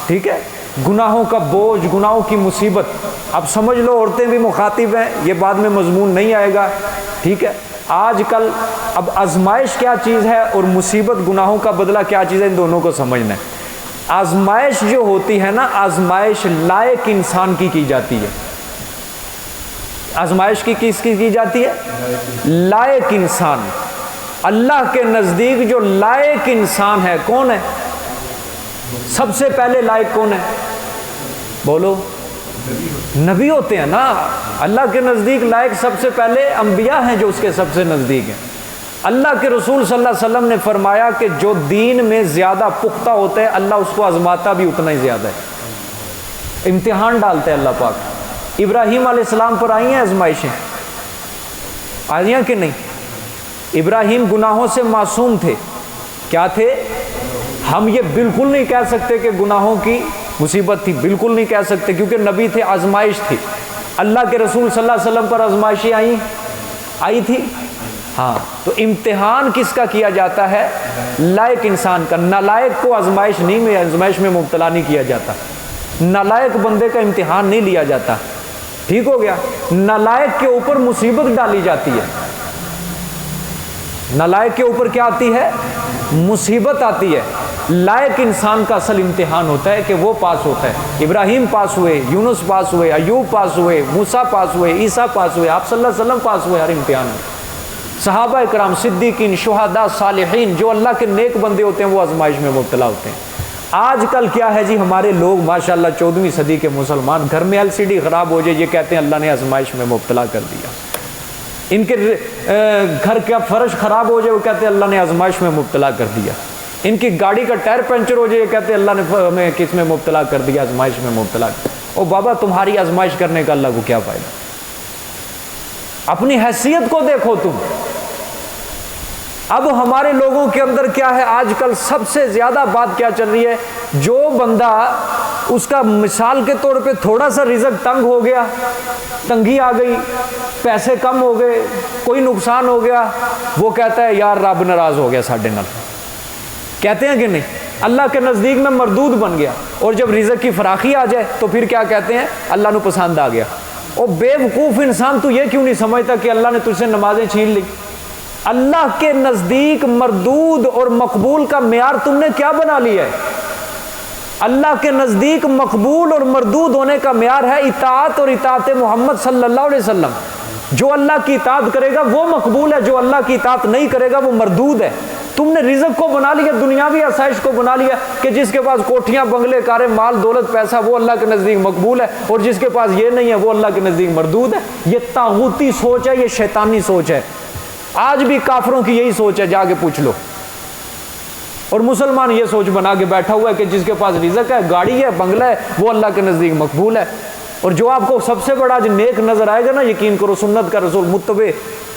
ٹھیک ہے، گناہوں کا بوجھ، گناہوں کی مصیبت. اب سمجھ لو عورتیں بھی مخاطب ہیں، یہ بعد میں مضمون نہیں آئے گا. ٹھیک ہے، آج کل اب آزمائش کیا چیز ہے اور مصیبت گناہوں کا بدلہ کیا چیز ہے، ان دونوں کو سمجھنا ہے. آزمائش جو ہوتی ہے نا، آزمائش لائق انسان کی جاتی ہے. آزمائش کس کی جاتی ہے؟ لائق انسان. اللہ کے نزدیک جو لائق انسان ہے کون ہے؟ سب سے پہلے لائق کون ہے؟ بولو. نبی ہوتے ہیں نا. اللہ کے نزدیک لائق سب سے پہلے انبیاء ہیں جو اس کے سب سے نزدیک ہیں. اللہ کے رسول صلی اللہ علیہ وسلم نے فرمایا کہ جو دین میں زیادہ پختہ ہوتا ہے اللہ اس کو آزماتا بھی اتنا ہی زیادہ ہے، امتحان ڈالتا ہے اللہ پاک. ابراہیم علیہ السلام پر آئی ہیں آزمائشیں، آئی ہیں کہ نہیں؟ ابراہیم گناہوں سے معصوم تھے. کیا تھے؟ ہم یہ بالکل نہیں کہہ سکتے کہ گناہوں کی مصیبت تھی، بالکل نہیں کہہ سکتے کیونکہ نبی تھے، آزمائش تھی. اللہ کے رسول صلی اللہ علیہ وسلم پر آزمائشیں آئی تھی. ہاں، تو امتحان کس کا کیا جاتا ہے؟ لائق انسان کا. نالائق کو آزمائش میں مبتلا نہیں کیا جاتا. نالائق بندے کا امتحان نہیں لیا جاتا. ٹھیک ہو گیا؟ نالائق کے اوپر مصیبت ڈالی جاتی ہے. نالائق کے اوپر کیا آتی ہے؟ مصیبت آتی ہے. لائق انسان کا اصل امتحان ہوتا ہے کہ وہ پاس ہوتا ہے. ابراہیم پاس ہوئے، یونس پاس ہوئے، ایوب پاس ہوئے، موسیٰ پاس ہوئے، عیسیٰ پاس ہوئے، آپ صلی اللہ علیہ وسلم پاس ہوئے ہر امتحان میں. صحابہ کرام، صدیقین، شہداء، صالحین، جو اللہ کے نیک بندے ہوتے ہیں وہ آزمائش میں مبتلا ہوتے ہیں. آج کل کیا ہے جی، ہمارے لوگ ماشاءاللہ 14ویں صدی کے مسلمان، گھر میں LCD خراب ہو جائے یہ کہتے ہیں اللہ نے آزمائش میں مبتلا کر دیا. ان کے گھر کا فرش خراب ہو جائے وہ کہتے ہیں اللہ نے آزمائش میں مبتلا کر دیا. ان کی گاڑی کا ٹائر پنچر ہو جائے یہ کہتے ہیں اللہ نے ہمیں کس میں مبتلا کر دیا؟ آزمائش میں مبتلا. او بابا، تمہاری آزمائش کرنے کا اللہ کو کیا فائدہ؟ اپنی حیثیت کو دیکھو تم. اب ہمارے لوگوں کے اندر کیا ہے آج کل سب سے زیادہ بات کیا چل رہی ہے؟ جو بندہ اس کا مثال کے طور پہ تھوڑا سا رزق تنگ ہو گیا، تنگی آ گئی، پیسے کم ہو گئے، کوئی نقصان ہو گیا، وہ کہتا ہے یار رب ناراض ہو گیا ساڈے نال. کہتے ہیں کہ نہیں؟ اللہ کے نزدیک میں مردود بن گیا. اور جب رزق کی فراخی آ جائے تو پھر کیا کہتے ہیں؟ اللہ نے پسند آ گیا. او بے وقوف انسان، تو یہ کیوں نہیں سمجھتا کہ اللہ نے تجھ سے نمازیں چھین لی؟ اللہ کے نزدیک مردود اور مقبول کا معیار تم نے کیا بنا لیا ہے؟ اللہ کے نزدیک مقبول اور مردود ہونے کا معیار ہے اطاعت اور اطاعت محمد صلی اللہ علیہ وسلم. جو اللہ کی اطاعت کرے گا وہ مقبول ہے، جو اللہ کی اطاعت نہیں کرے گا وہ مردود ہے. تم نے رزق کو بنا لیا، دنیاوی آسائش کو بنا لیا کہ جس کے پاس کوٹھیاں، بنگلے، کاریں، مال، دولت، پیسہ وہ اللہ کے نزدیک مقبول ہے، اور جس کے پاس یہ نہیں ہے وہ اللہ کے نزدیک مردود ہے. یہ طاغوتی سوچ ہے، یہ شیطانی سوچ ہے. آج بھی کافروں کی یہی سوچ ہے، جا کے پوچھ لو. اور مسلمان یہ سوچ بنا کے بیٹھا ہوا ہے کہ جس کے پاس رزق ہے، گاڑی ہے، بنگلہ ہے، وہ اللہ کے نزدیک مقبول ہے. اور جو آپ کو سب سے بڑا نیک نظر آئے گا نا، یقین کرو سنت کا رسول، متبع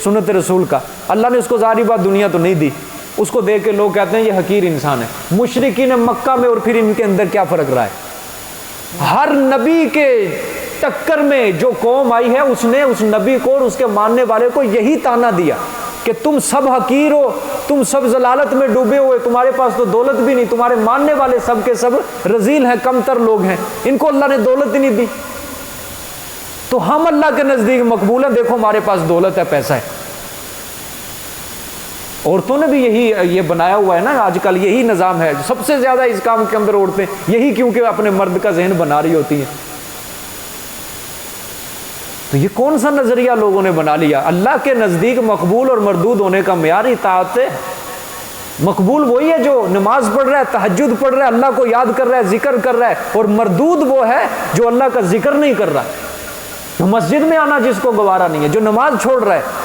سنت رسول کا، اللہ نے اس کو ظاہری بات دنیا تو نہیں دی. اس کو دیکھ کے لوگ کہتے ہیں یہ حقیر انسان ہے. مشرکین مکہ میں اور پھر ان کے اندر کیا فرق رہا ہے؟ ہر نبی کے ٹکر میں جو قوم آئی ہے اس نے اس نبی کو اور اس کے ماننے والے کو یہی تانا دیا کہ تم سب حقیر ہو، تم سب ضلالت میں ڈوبے ہوئے، تمہارے پاس تو دولت بھی نہیں، تمہارے ماننے والے سب کے سب رذیل ہیں، کم تر لوگ ہیں، ان کو اللہ نے دولت ہی نہیں دی. تو ہم اللہ کے نزدیک مقبول ہیں، دیکھو ہمارے پاس دولت ہے، پیسہ ہے. عورتوں نے بھی یہ بنایا ہوا ہے نا، آج کل یہی نظام ہے. سب سے زیادہ اس کام کے اندر عورتیں یہی کیونکہ اپنے مرد کا ذہن بنا رہی ہوتی ہیں. تو یہ کون سا نظریہ لوگوں نے بنا لیا؟ اللہ کے نزدیک مقبول اور مردود ہونے کا معیار اطاعت ہے. مقبول وہی ہے جو نماز پڑھ رہا ہے، تہجد پڑھ رہا ہے، اللہ کو یاد کر رہا ہے، ذکر کر رہا ہے. اور مردود وہ ہے جو اللہ کا ذکر نہیں کر رہا، جو مسجد میں آنا جس کو گوارا نہیں ہے، جو نماز چھوڑ رہا ہے.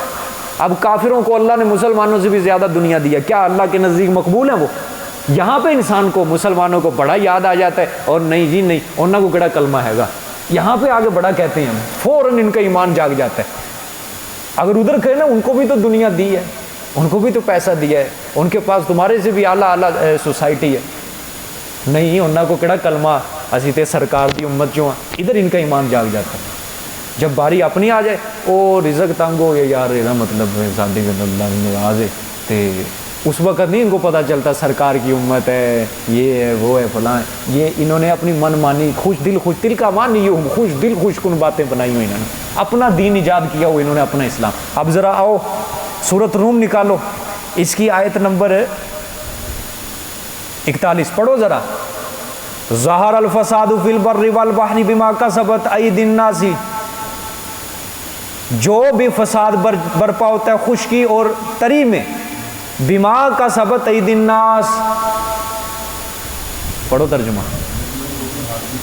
اب کافروں کو اللہ نے مسلمانوں سے بھی زیادہ دنیا دیا، کیا اللہ کے نزدیک مقبول ہیں وہ؟ یہاں پہ انسان کو، مسلمانوں کو بڑا یاد آ جاتا ہے، اور نہیں جی نہیں، انہوں کو کڑا کلمہ ہے گا، یہاں پہ آگے بڑا کہتے ہیں، فوراً ان کا ایمان جاگ جاتا ہے. اگر ادھر کہیں نا ان کو بھی تو دنیا دی ہے، ان کو بھی تو پیسہ دیا ہے، ان کے پاس تمہارے سے بھی اعلیٰ سوسائٹی ہے، نہیں انہوں کو کڑا کلمہ، اسی تے سرکار دی امت جو ہیں، ادھر ان کا ایمان جاگ جاتا ہے. جب باری اپنی آ جائے او رزق تنگ ہو گیا یار، یہ مطلب شادی کے اللہ ناراض ہے، تو اس وقت نہیں ان کو پتہ چلتا سرکار کی امت ہے، یہ ہے وہ ہے فلاں ہے. یہ انہوں نے اپنی من مانی خوش دل کا مانی، خوش دل خوش کن باتیں بنائی ہوئی، انہوں نے اپنا دین ایجاد کیا ہوا، انہوں نے اپنا اسلام. اب ذرا آؤ سورۃ روم نکالو، اس کی آیت نمبر 41 پڑھو ذرا. ظہر الفساد فی البر والبحر بما کسبت ایدی الناس، جو بھی فساد برپا ہوتا ہے خشکی اور تری میں، بما کسبت ایدی الناس، پڑھو ترجمہ،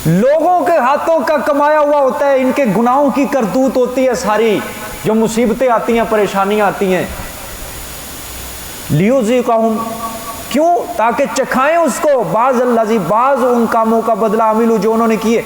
لوگوں کے ہاتھوں کا کمایا ہوا ہوتا ہے، ان کے گناہوں کی کرتوت ہوتی ہے ساری، جو مصیبتیں آتی ہیں، پریشانیاں آتی ہیں، لیذیقہم، کیوں؟ تاکہ چکھائیں اس کو، بعض ان کاموں کا بدلہ عملو جو انہوں نے کیے۔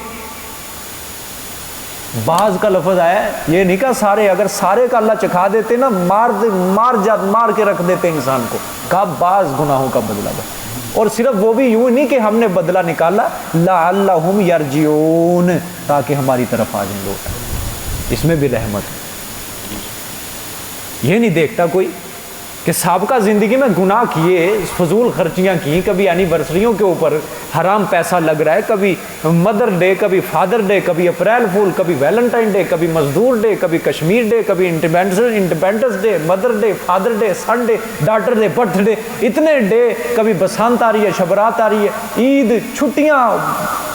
بعض کا لفظ آیا ہے، یہ نہیں کہا سارے، اگر سارے کا اللہ چکھا دیتے نا، مار کے رکھ دیتے انسان کو، کہا بعض گناہوں کا بدلہ بس، اور صرف وہ بھی یوں نہیں کہ ہم نے بدلہ نکالا، لعلہم یرجعون، تاکہ ہماری طرف آ جائیں لوگ، اس میں بھی رحمت ہے۔ یہ نہیں دیکھتا کوئی کہ سابقہ زندگی میں گناہ کیے، فضول خرچیاں کی، کبھی اینیورسریوں کے اوپر حرام پیسہ لگ رہا ہے، کبھی مدر ڈے، کبھی فادر ڈے، کبھی اپریل فول، کبھی ویلنٹائن ڈے، کبھی مزدور ڈے، کبھی کشمیر ڈے، کبھی independence day, mother day, father day, son day, daughter day, birthday, اتنے ڈے، کبھی بسنت آ رہی ہے، شبرات آ رہی ہے، عید، چھٹیاں،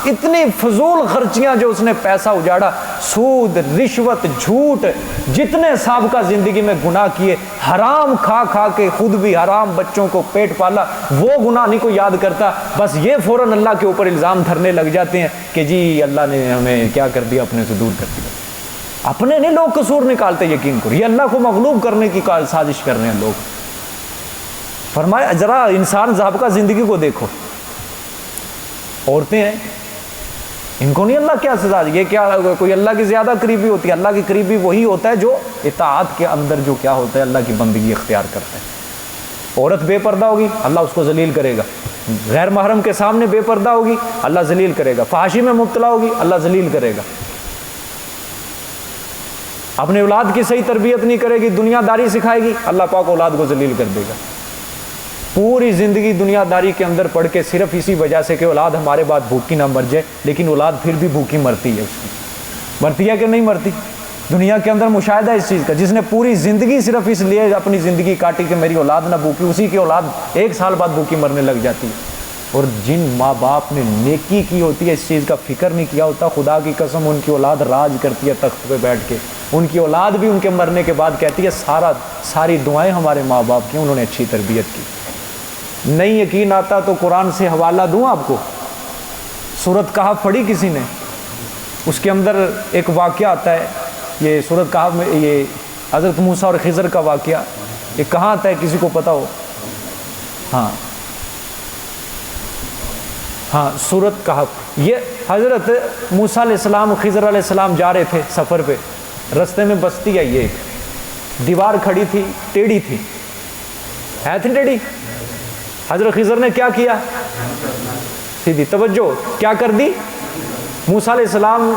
اتنی فضول خرچیاں جو اس نے پیسہ اجاڑا، سود، رشوت، جھوٹ، جتنے سابقہ زندگی میں گناہ کیے، حرام کھا کھا کے خود بھی حرام، بچوں کو پیٹ پالا، وہ گناہ نہیں کوئی یاد کرتا، بس یہ فوراً اللہ کے اوپر الزام دھرنے لگ جاتے ہیں کہ جی اللہ نے ہمیں کیا کر دیا، اپنے سے دور کر دیا۔ اپنے نہیں لوگ قصور نکالتے، یقین کرو، یہ اللہ کو مغلوب کرنے کی سازش کر رہے ہیں لوگ۔ فرمایا ذرا انسان سابقہ زندگی کو دیکھو، عورتیں ہیں، ان کو نہیں اللہ کیا سزا دی، یہ کیا کوئی اللہ کی زیادہ قریبی ہوتی ہے؟ اللہ کی قریبی وہی ہوتا ہے جو اطاعت کے اندر جو کیا ہوتا ہے، اللہ کی بندگی اختیار کرتا ہے۔ عورت بے پردہ ہوگی، اللہ اس کو ذلیل کرے گا، غیر محرم کے سامنے بے پردہ ہوگی، اللہ ذلیل کرے گا، فحاشی میں مبتلا ہوگی، اللہ ذلیل کرے گا، اپنے اولاد کی صحیح تربیت نہیں کرے گی، دنیا داری سکھائے گی، اللہ پاک اولاد کو ذلیل کر دے گا۔ پوری زندگی دنیا داری کے اندر پڑھ کے صرف اسی وجہ سے کہ اولاد ہمارے بعد بھوکی نہ مر جائے، لیکن اولاد پھر بھی بھوکی مرتی ہے، اس کی مرتی ہے کہ نہیں مرتی؟ دنیا کے اندر مشاہدہ اس چیز کا، جس نے پوری زندگی صرف اس لیے اپنی زندگی کاٹی کہ میری اولاد نہ بھوکی، اسی کی اولاد 1 سال بعد بھوکی مرنے لگ جاتی ہے۔ اور جن ماں باپ نے نیکی کی ہوتی ہے، اس چیز کا فکر نہیں کیا ہوتا، خدا کی قسم ان کی اولاد راج کرتی ہے تخت پہ بیٹھ کے، ان کی اولاد بھی ان کے مرنے کے بعد کہتی ہے ساری دعائیں ہمارے ماں باپ کی، انہوں نے اچھی تربیت کی۔ نہیں یقین آتا تو قرآن سے حوالہ دوں آپ کو، سورۃ کہف پڑھی کسی نے؟ اس کے اندر ایک واقعہ آتا ہے، یہ سورۃ کہف میں یہ حضرت موسیٰ اور خضر کا واقعہ، یہ کہاں آتا ہے کسی کو پتہ ہو؟ ہاں سورۃ کہف، یہ حضرت موسیٰ علیہ السلام، خضر علیہ السلام جا رہے تھے سفر پہ، رستے میں بستی ہے، یہ ایک دیوار کھڑی تھی، ٹیڑھی تھی، ہے تھی ٹیڑھی، حضرت خضر نے کیا کیا؟ سیدھی، توجہ کیا کر دی؟ موسیٰ علیہ السلام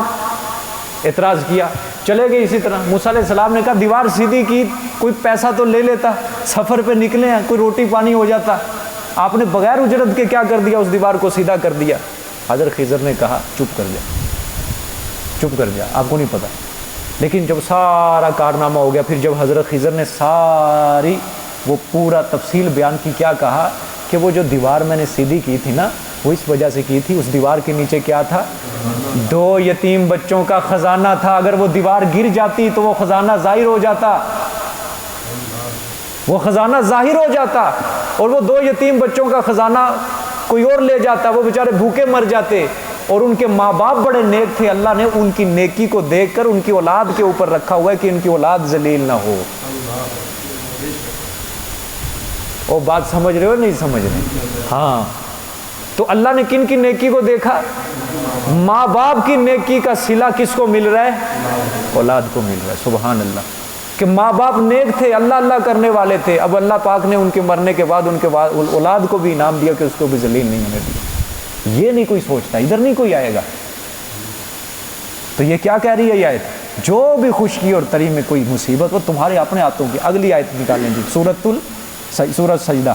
اعتراض کیا، چلے گئے اسی طرح۔ موسیٰ علیہ السلام نے کہا دیوار سیدھی کی، کوئی پیسہ تو لے لیتا، سفر پہ نکلے ہیں، کوئی روٹی پانی ہو جاتا، آپ نے بغیر اجرت کے کیا کر دیا؟ اس دیوار کو سیدھا کر دیا۔ حضرت خضر نے کہا چپ کر جا، چپ کر جا، آپ کو نہیں پتا۔ لیکن جب سارا کارنامہ ہو گیا، پھر جب حضرت خضر نے ساری وہ پورا تفصیل بیان کی، کیا کہا کہ وہ جو دیوار میں نے سیدھی کی تھی نا، وہ اس وجہ سے کی تھی، اس دیوار کے نیچے کیا تھا؟ 2 یتیم بچوں کا خزانہ تھا، اگر وہ دیوار گر جاتی تو وہ خزانہ ظاہر ہو جاتا، وہ خزانہ ظاہر ہو جاتا، اور وہ 2 یتیم بچوں کا خزانہ کوئی اور لے جاتا، وہ بیچارے بھوکے مر جاتے۔ اور ان کے ماں باپ بڑے نیک تھے، اللہ نے ان کی نیکی کو دیکھ کر ان کی اولاد کے اوپر رکھا ہوا ہے کہ ان کی اولاد ذلیل نہ ہو۔ وہ بات سمجھ رہے ہو نہیں سمجھ رہے؟ ہاں، تو اللہ نے کن کی نیکی کو دیکھا؟ ماں باپ کی نیکی کا صلہ کس کو مل رہا ہے؟ اولاد کو مل رہا ہے۔ سبحان اللہ، کہ ماں باپ نیک تھے، اللہ اللہ کرنے والے تھے، اب اللہ پاک نے ان کے مرنے کے بعد ان کے بعد اولاد کو بھی انعام دیا کہ اس کو بھی ذلیل نہیں ہونے دیا۔ یہ نہیں کوئی سوچتا، ادھر نہیں کوئی آئے گا۔ تو یہ کیا کہہ رہی ہے یہ آیت؟ جو بھی خشکی اور تری میں کوئی مصیبت، وہ تمہارے اپنے ہاتھوں کی۔ اگلی آیت نکالیں جی، سورۃ سجدہ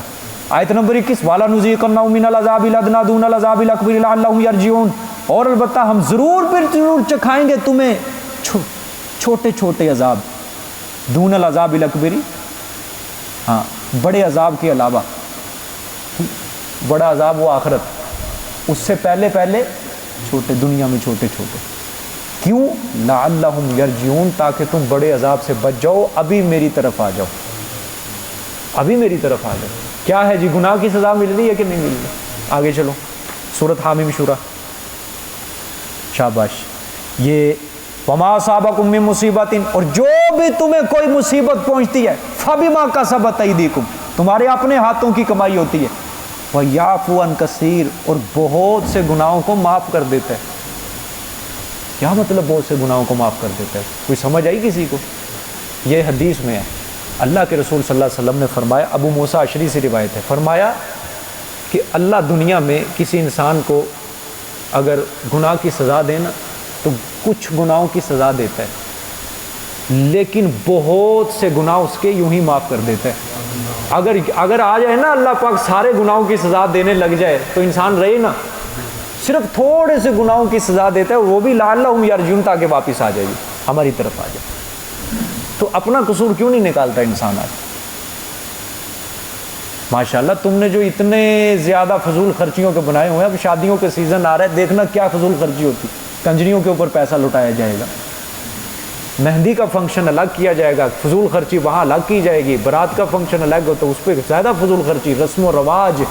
آیت نمبر 21، وَلَنُذِيقَنَّهُم مِّنَ الْعَذَابِ الْأَدْنَىٰ دُونَ الْعَذَابِ الْأَكْبَرِ لَعَلَّهُمْ يَرْجِعُونَ، اور البتہ ہم ضرور چکھائیں گے تمہیں چھوٹے چھوٹے عذاب، دون العذاب الْأَكْبَرِ، ہاں بڑے عذاب کے علاوہ۔ بڑا عذاب وہ آخرت، اس سے پہلے پہلے چھوٹے، دنیا میں چھوٹے چھوٹے. کیوں؟ لعلہم یرجعون، تاکہ تم بڑے عذاب سے بچ جاؤ. ابھی میری طرف آ جاؤ، ابھی میری طرف آ جاؤ. کیا ہے جی؟ گناہ کی سزا مل رہی ہے کہ نہیں مل رہی؟ آگے چلو، سورۃ حامیم شورى. شاباش. یہ وما اصابکم من مصیبت، اور جو بھی تمہیں کوئی مصیبت پہنچتی ہے فبما کسبت ایدیکم، تمہارے اپنے ہاتھوں کی کمائی ہوتی ہے. ویعفو عن کثیر، اور بہت سے گناہوں کو معاف کر دیتا ہے. کیا مطلب بہت سے گناہوں کو معاف کر دیتا ہے؟ کوئی سمجھ آئی کسی کو؟ یہ حدیث میں ہے. اللہ کے رسول صلی اللہ علیہ وسلم نے فرمایا، ابو موسیٰ اشعری سے روایت ہے، فرمایا کہ اللہ دنیا میں کسی انسان کو اگر گناہ کی سزا دینا تو کچھ گناہوں کی سزا دیتا ہے، لیکن بہت سے گناہ اس کے یوں ہی معاف کر دیتا ہے. اگر آ جائے نا اللہ پاک سارے گناہوں کی سزا دینے لگ جائے تو انسان رہے نا، صرف تھوڑے سے گناہوں کی سزا دیتا ہے، وہ بھی لعلہم یرجعون، تاکہ واپس آ جائے، ہماری طرف آ جائے. تو اپنا قصور کیوں نہیں نکالتا انسان؟ آج ماشاءاللہ تم نے جو اتنے زیادہ فضول خرچیوں کے بنائے ہوئے ہیں، اب شادیوں کے سیزن آ رہا ہے، دیکھنا کیا فضول خرچی ہوتی. کنجریوں کے اوپر پیسہ لٹایا جائے گا، مہندی کا فنکشن الگ کیا جائے گا، فضول خرچی وہاں الگ کی جائے گی. برات کا فنکشن الگ ہو تو اس پہ زیادہ فضول خرچی، رسم و رواج.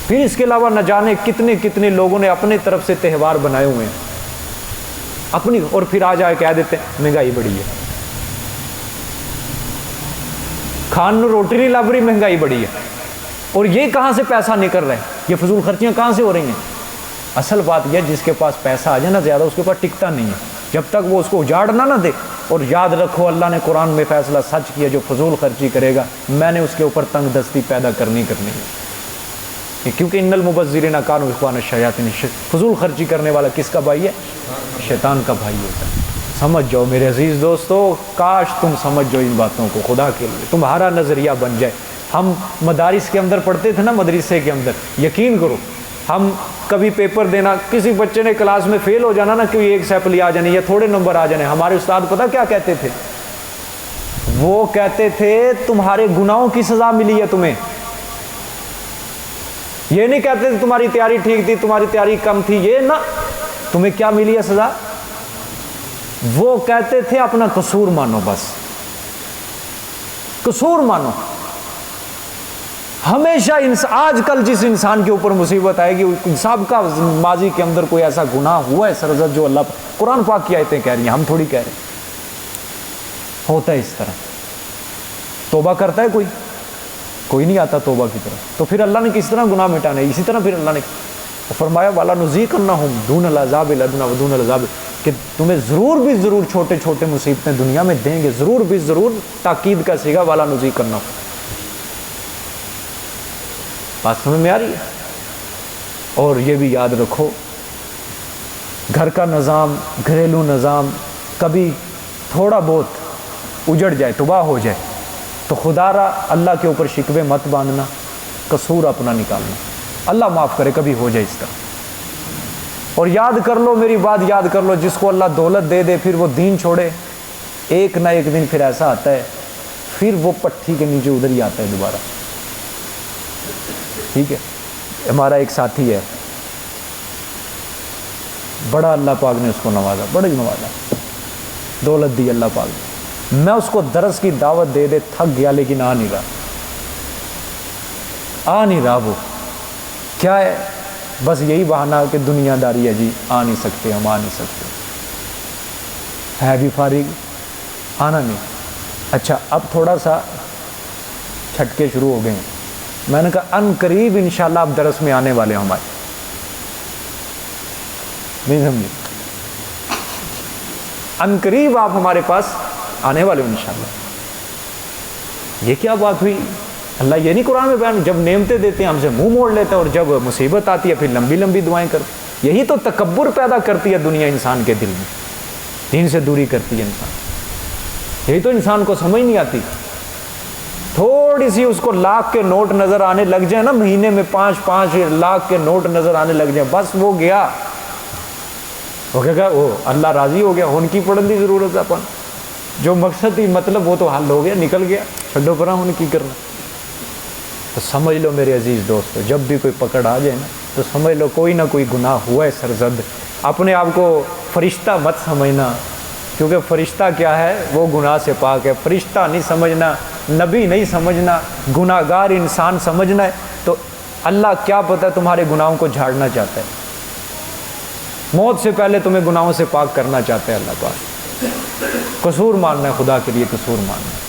پھر اس کے علاوہ نہ جانے کتنے کتنے لوگوں نے اپنے طرف سے تہوار بنائے ہوئے ہیں اپنی، اور پھر آ جائے کہہ دیتے ہیں مہنگائی بڑھی ہے. کھان نو روٹی نہیں لب رہی، مہنگائی بڑھی ہے. اور یہ کہاں سے پیسہ نکل رہا ہے؟ یہ فضول خرچیاں کہاں سے ہو رہی ہیں؟ اصل بات یہ جس کے پاس پیسہ آ جائے نا زیادہ، اس کے پاس ٹکتا نہیں ہے جب تک وہ اس کو اجاڑنا نہ دے. اور یاد رکھو اللہ نے قرآن میں فیصلہ سچ کیا، جو فضول خرچی کرے گا میں نے اس کے اوپر تنگ دستی پیدا کرنی ہے. کیونکہ ان المبذرین کانوا اخوان الشیاطین، فضول خرچی کرنے والا کس کا بھائی ہے؟ شیطان کا بھائی ہوتا ہے. سمجھ جاؤ میرے عزیز دوستو، کاش تم سمجھ جاؤ ان باتوں کو، خدا کے لیے تمہارا نظریہ بن جائے. ہم مدارس کے اندر پڑھتے تھے نا، مدرسے کے اندر، یقین کرو ہم کبھی پیپر دینا، کسی بچے نے کلاس میں فیل ہو جانا نا، کوئی ایک سیپلی آ جانے یا تھوڑے نمبر آ جانے، ہمارے استاد پتہ کیا کہتے تھے؟ وہ کہتے تھے تمہارے گناہوں کی سزا ملی ہے تمہیں. یہ نہیں کہتے تھے تمہاری تیاری ٹھیک تھی، تمہاری تیاری کم تھی، یہ نہ، تمہیں کیا ملی ہے سزا؟ وہ کہتے تھے اپنا قصور مانو، بس قصور مانو. ہمیشہ آج کل جس انسان کے اوپر مصیبت آئے گی، سب کا ماضی کے اندر کوئی ایسا گناہ ہوا ہے سرزد جو اللہ قرآن پاک کی آیتیں کہہ رہی ہیں، ہم تھوڑی کہہ رہے ہیں. ہوتا ہے اس طرح. توبہ کرتا ہے کوئی نہیں آتا توبہ کی طرف. تو پھر اللہ نے کس طرح گناہ مٹانے؟ اسی طرح پھر اللہ نے فرمایا والا نذیقنہم دون العذاب الادنی ودون العذاب، کہ تمہیں ضرور بھی ضرور چھوٹے چھوٹے مصیبتیں دنیا میں دیں گے، ضرور بھی ضرور، تاکید کا صیغہ والا نذیقنہم. بات سمجھ میں آ رہی ہے؟ اور یہ بھی یاد رکھو، گھر کا نظام، گھریلو نظام کبھی تھوڑا بہت اجڑ جائے، تباہ ہو جائے تو خدا را اللہ کے اوپر شکوے مت باندھنا، قصور اپنا نکالنا. اللہ معاف کرے کبھی ہو جائے اس طرح. اور یاد کر لو، میری بات یاد کر لو، جس کو اللہ دولت دے دے پھر وہ دین چھوڑے، ایک نہ ایک دن پھر ایسا آتا ہے، پھر وہ پٹھی کے نیچے ادھر ہی آتا ہے دوبارہ. ٹھیک ہے؟ ہمارا ایک ساتھی ہے، بڑا اللہ پاک نے اس کو نوازا، بڑا ہی نوازا، دولت دی اللہ پاک نے. میں اس کو درس کی دعوت دے تھک گیا، لیکن آ نہیں رہا. وہ کیا ہے؟ بس یہی بہانہ کہ دنیا داری ہے جی، آ نہیں سکتے، ہم آ نہیں سکتے. ہے بھی فارغ، آنا نہیں. اچھا اب تھوڑا سا چھٹکے شروع ہو گئے ہیں. میں نے کہا ان قریب انشاءاللہ آپ درس میں آنے والے ہمارے، نہیں سمجھے؟ ان قریب آپ ہمارے پاس آنے والے ہو انشاءاللہ. یہ کیا بات ہوئی؟ اللہ یہ نہیں قرآن میں بیان، جب نعمتیں دیتے ہیں ہم سے منہ موڑ لیتے ہیں، اور جب مصیبت آتی ہے پھر لمبی لمبی دعائیں کرتے. یہی تو تکبر پیدا کرتی ہے دنیا انسان کے دل میں، دین سے دوری کرتی ہے انسان. یہی تو انسان کو سمجھ نہیں آتی. تھوڑی سی اس کو لاکھ کے نوٹ نظر آنے لگ جائے نا، مہینے میں 5 لاکھ کے نوٹ نظر آنے لگ جائیں، بس وہ گیا. وہ کہا وہ اللہ راضی ہو گیا، ہون کی پڑھن کی ضرورت ہے. اپن جو مقصد ہی مطلب وہ تو حل ہو گیا، نکل گیا، چھڈو پرا ہون کی کرنا. تو سمجھ لو میرے عزیز دوستو، جب بھی کوئی پکڑ آ جائے نا، تو سمجھ لو کوئی نہ کوئی گناہ ہوا ہے سرزد. اپنے آپ کو فرشتہ مت سمجھنا، کیونکہ فرشتہ کیا ہے؟ وہ گناہ سے پاک ہے. فرشتہ نہیں سمجھنا، نبی نہیں سمجھنا، گناہ گار انسان سمجھنا ہے. تو اللہ کیا پتہ تمہارے گناہوں کو جھاڑنا چاہتا ہے، موت سے پہلے تمہیں گناہوں سے پاک کرنا چاہتا ہے اللہ پاک. قصور ماننا ہے خدا کے لیے، قصور ماننا ہے.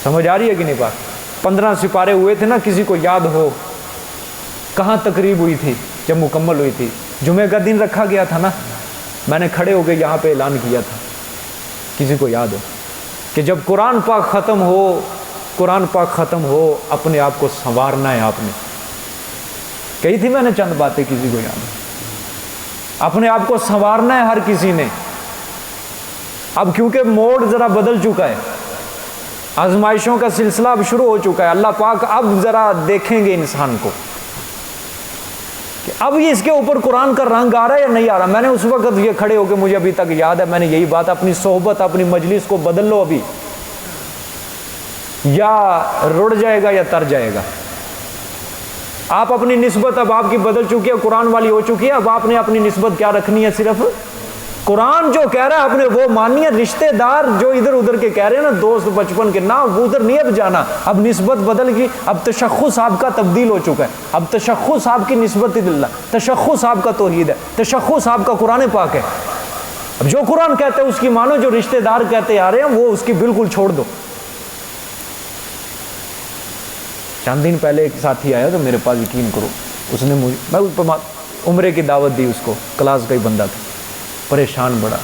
سمجھ آ رہی ہے کہ نہیں بات؟ 15 سپارے ہوئے تھے نا، کسی کو یاد ہو کہاں تقریب ہوئی تھی جب مکمل ہوئی تھی؟ جمعے کا دن رکھا گیا تھا نا، میں نے کھڑے ہو کے یہاں پہ اعلان کیا تھا. کسی کو یاد ہو کہ جب قرآن پاک ختم ہو، قرآن پاک ختم ہو اپنے آپ کو سنوارنا ہے. آپ نے کہی تھی میں نے چند باتیں، کسی کو یاد ہو؟ اپنے آپ کو سنوارنا ہے ہر کسی نے. اب کیونکہ موڈ ذرا بدل چکا ہے، آزمائشوں کا سلسلہ اب شروع ہو چکا ہے. اللہ پاک اب ذرا دیکھیں گے انسان کو کہ اب یہ اس کے اوپر قرآن کا رنگ آ رہا ہے یا نہیں آ رہا. میں نے اس وقت یہ کھڑے ہو کے، مجھے ابھی تک یاد ہے، میں نے یہی بات، اپنی صحبت اپنی مجلس کو بدل لو ابھی، یا رڑ جائے گا یا تر جائے گا. آپ اپنی نسبت اب آپ کی بدل چکی ہے، قرآن والی ہو چکی ہے. اب آپ نے اپنی نسبت کیا رکھنی ہے؟ صرف قرآن جو کہہ رہا ہے آپ نے وہ ماننی ہے. رشتہ دار جو ادھر ادھر کے کہہ رہے ہیں نا، دوست بچپن کے، نہ وہ ادھر نہیں اب جانا. اب نسبت بدل گئی، اب تشخص آپ کا تبدیل ہو چکا ہے. اب تشخص آپ کی نسبت اللہ، تشخص آپ کا توحید ہے، تشخص آپ کا قرآن پاک ہے. اب جو قرآن کہتے ہیں اس کی مانو، جو رشتہ دار کہتے آ رہے ہیں وہ اس کی بالکل چھوڑ دو. چند دن پہلے ایک ساتھی آیا تو میرے پاس، یقین کرو، اس نے مجھے، میں عمرے کی دعوت دی، اس کو کلاس کا ہی بندہ تھا، پریشان بڑا،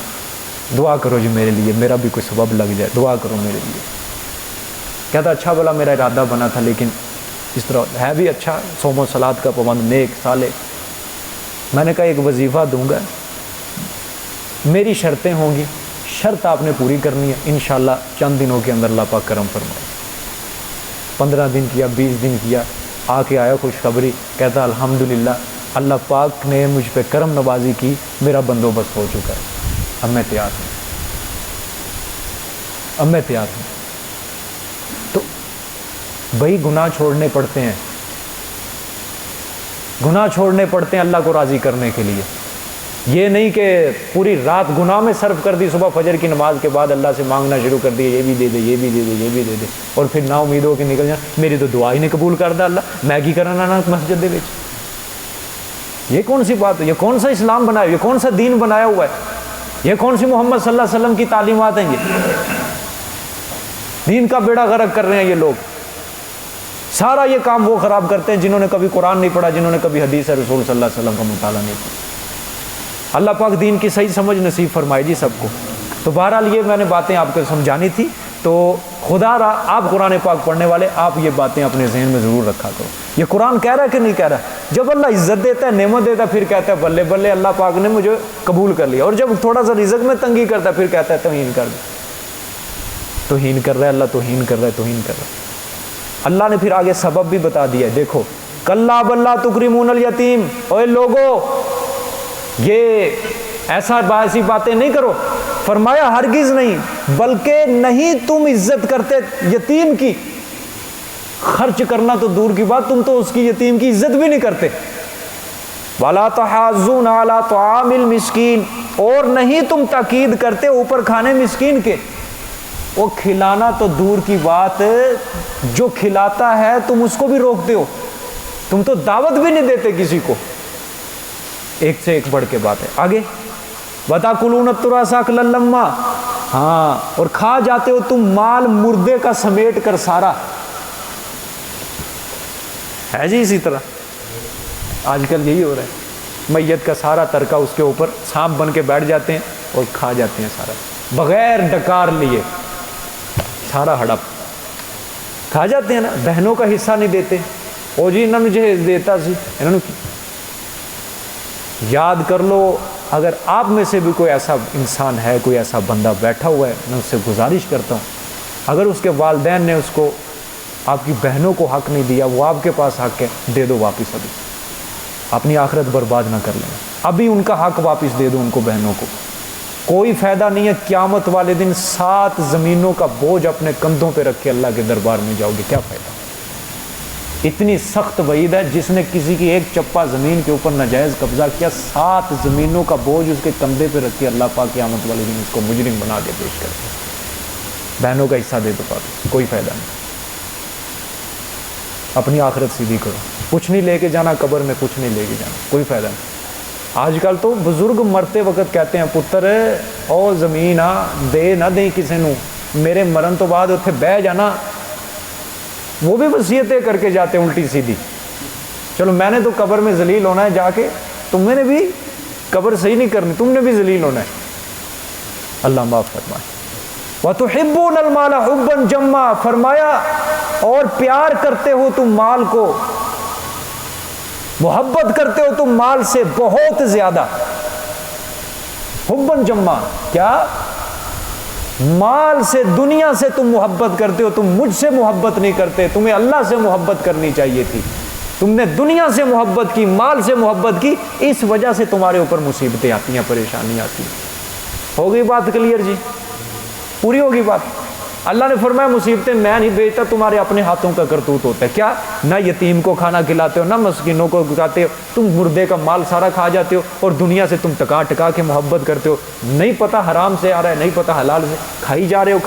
دعا کرو جی میرے لیے، میرا بھی کوئی سبب لگ جائے، دعا کرو میرے لیے. کہتا اچھا بلا میرا ارادہ بنا تھا، لیکن اس طرح ہے بھی اچھا، صوم و صلات کا پابند، نیک صالح. میں نے کہا ایک وظیفہ دوں گا، میری شرطیں ہوں گی، شرط آپ نے پوری کرنی ہے، انشاءاللہ چند دنوں کے اندر اللہ پاک کرم فرمائے. 15 دن کیا، 20 دن کیا، آ کے آیا خوشخبری، کہتا الحمدللہ اللہ پاک نے مجھ پہ کرم نوازی کی، میرا بندوبست ہو چکا ہے، اب میں تیار ہوں، اب میں تیار ہوں. تو بھائی گناہ چھوڑنے پڑتے ہیں، گناہ چھوڑنے پڑتے ہیں اللہ کو راضی کرنے کے لیے. یہ نہیں کہ پوری رات گناہ میں صرف کر دی، صبح فجر کی نماز کے بعد اللہ سے مانگنا شروع کر دیا، یہ بھی دے دے، یہ بھی دے دے، یہ بھی دے دے، اور پھر نا امید ہو کے نکل جانا، میری تو دعا ہی نہیں قبول کرتا اللہ، میں کی کرنا نا مسجد دے وچ. یہ کون سی بات ہے؟ یہ کون سا اسلام بنایا، یہ کون سا دین بنایا ہوا ہے؟ یہ کون سی محمد صلی اللہ علیہ وسلم کی تعلیمات ہیں؟ یہ دین کا بیڑا غرق کر رہے ہیں یہ لوگ. سارا یہ کام وہ خراب کرتے ہیں جنہوں نے کبھی قرآن نہیں پڑھا، جنہوں نے کبھی حدیث رسول صلی اللہ علیہ وسلم کا مطالعہ نہیں کیا. اللہ پاک دین کی صحیح سمجھ نصیب فرمائے جی سب کو. تو بہرحال یہ میں نے باتیں آپ کو سمجھانی تھی. تو خدا را آپ قرآن پاک پڑھنے والے، آپ یہ باتیں اپنے ذہن میں ضرور رکھا کرو. یہ قرآن کہہ رہا ہے کہ نہیں کہہ رہا؟ جب اللہ عزت دیتا ہے، نعمت دیتا ہے، پھر کہتا ہے بلے بلے اللہ پاک نے مجھے قبول کر لیا. اور جب تھوڑا سا رزق میں تنگی کرتا ہے، پھر کہتا ہے توہین کر دے، توہین کر رہا ہے اللہ، توہین کر رہا ہے، توہین کر رہا ہے. اللہ نے پھر آگے سبب بھی بتا دیا ہے، دیکھو کلا بل تکرمون الیتیم. اوے لوگو، یہ ایسی باتیں نہیں کرو. فرمایا ہرگز نہیں، بلکہ نہیں تم عزت کرتے یتیم کی. خرچ کرنا تو دور کی بات، تم تو اس کی یتیم کی عزت بھی نہیں کرتے. وَلَا تَحَاضُّونَ عَلَىٰ طَعَامِ الْمِسْكِينِ، اور نہیں تم تاکید کرتے اوپر کھانے مسکین کے. وہ کھلانا تو دور کی بات، جو کھلاتا ہے تم اس کو بھی روکتے ہو، تم تو دعوت بھی نہیں دیتے کسی کو. ایک سے ایک بڑھ کے بات ہے. آگے وَتَأْكُلُونَ التُّرَاثَ أَكْلًا لَمًّا، ہاں، اور کھا جاتے ہو تم مال مردے کا سمیٹ کر سارا. ہے جی اسی طرح آج کل یہی ہو رہا ہے، میت کا سارا ترکہ اس کے اوپر سانپ بن کے بیٹھ جاتے ہیں اور کھا جاتے ہیں سارا، بغیر ڈکار لیے سارا ہڑپ کھا جاتے ہیں نا. بہنوں کا حصہ نہیں دیتے، او جی انہوں نے مجھے دیتا سی، انہوں نے. یاد کر لو، اگر آپ میں سے بھی کوئی ایسا انسان ہے، کوئی ایسا بندہ بیٹھا ہوا ہے، میں اس سے گزارش کرتا ہوں، اگر اس کے والدین نے اس کو، آپ کی بہنوں کو حق نہیں دیا، وہ آپ کے پاس حق ہے، دے دو واپس. ابھی اپنی آخرت برباد نہ کر لینا، ابھی ان کا حق واپس دے دو ان کو، بہنوں کو. کوئی فائدہ نہیں ہے، قیامت والے دن 7 زمینوں کا بوجھ اپنے کندھوں پہ رکھ کے اللہ کے دربار میں جاؤ گے، کیا فائدہ؟ اتنی سخت وعید ہے، جس نے کسی کی ایک چپا زمین کے اوپر ناجائز قبضہ کیا 7 زمینوں کا بوجھ اس کے کندھے پہ رکھ کے اللہ پاک قیامت والے دن اس کو مجرم بنا کے پیش کرتے ہیں۔ بہنوں کا حصہ دے دو پاک، کوئی فائدہ نہیں، اپنی آخرت سیدھی کرو، کچھ نہیں لے کے جانا قبر میں، کچھ نہیں لے کے جانا، کوئی فائدہ نہیں۔ آج کل تو بزرگ مرتے وقت کہتے ہیں پتر او زمین دے نہ دیں کسی نو، میرے مرن تو بعد اتنے بہ جانا، وہ بھی وصیتیں کر کے جاتے ہیں الٹی سیدھی۔ چلو میں نے تو قبر میں ذلیل ہونا ہے جا کے، تم نے بھی قبر صحیح نہیں کرنی، تم نے بھی ذلیل ہونا ہے۔ اللہ معاف فرمائے۔ وَتُحِبُّونَ الْمَالَ حُبًّا جَمًّا، فرمایا اور پیار کرتے ہو تم مال کو، محبت کرتے ہو تم مال سے بہت زیادہ۔ حُبًّا جَمًّا، کیا مال سے، دنیا سے تم محبت کرتے ہو، تم مجھ سے محبت نہیں کرتے، تمہیں اللہ سے محبت کرنی چاہیے تھی، تم نے دنیا سے محبت کی، مال سے محبت کی، اس وجہ سے تمہارے اوپر مصیبتیں آتی ہیں، پریشانی آتی ہیں۔ ہو گئی بات کلیئر جی؟ پوری ہوگی بات؟ اللہ نے فرمایا مصیبتیں میں نہیں بھیجتا، تمہارے اپنے ہاتھوں کا کرتوت ہوتا ہے۔ کیا؟ نہ یتیم کو کھانا کھلاتے ہو، نہ مسکینوں کو کھاتے ہو، تم مردے کا مال سارا کھا جاتے ہو، اور دنیا سے تم ٹکا ٹکا کے محبت کرتے ہو، نہیں پتہ حرام سے آ رہا ہے، نہیں پتہ حلال سے، کھائی جا رہے ہو،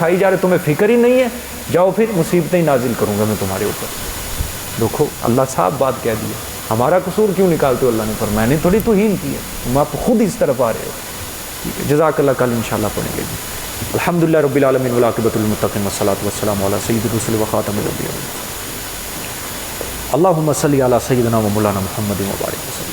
تمہیں فکر ہی نہیں ہے، جاؤ پھر مصیبتیں ہی نازل کروں گا میں تمہارے اوپر۔ دیکھو اللہ صاحب بات کہہ دی ہے، ہمارا قصور کیوں نکالتے ہو؟ اللہ نے فرمایا نہیں تھوڑی توہین کی ہے، تم آپ خود اس طرف آ رہے ہو۔ ٹھیک ہے، جزاک اللہ، کل انشاءاللہ پڑھیں گے جی۔ الحمدللہ رب العالمین والعاقبۃ للمتقین والصلاۃ والسلام علی سید الرسل وخاتم الانبیاء۔ اللہم صلی علی سیدنا و مولانا محمد وبارک وسلم۔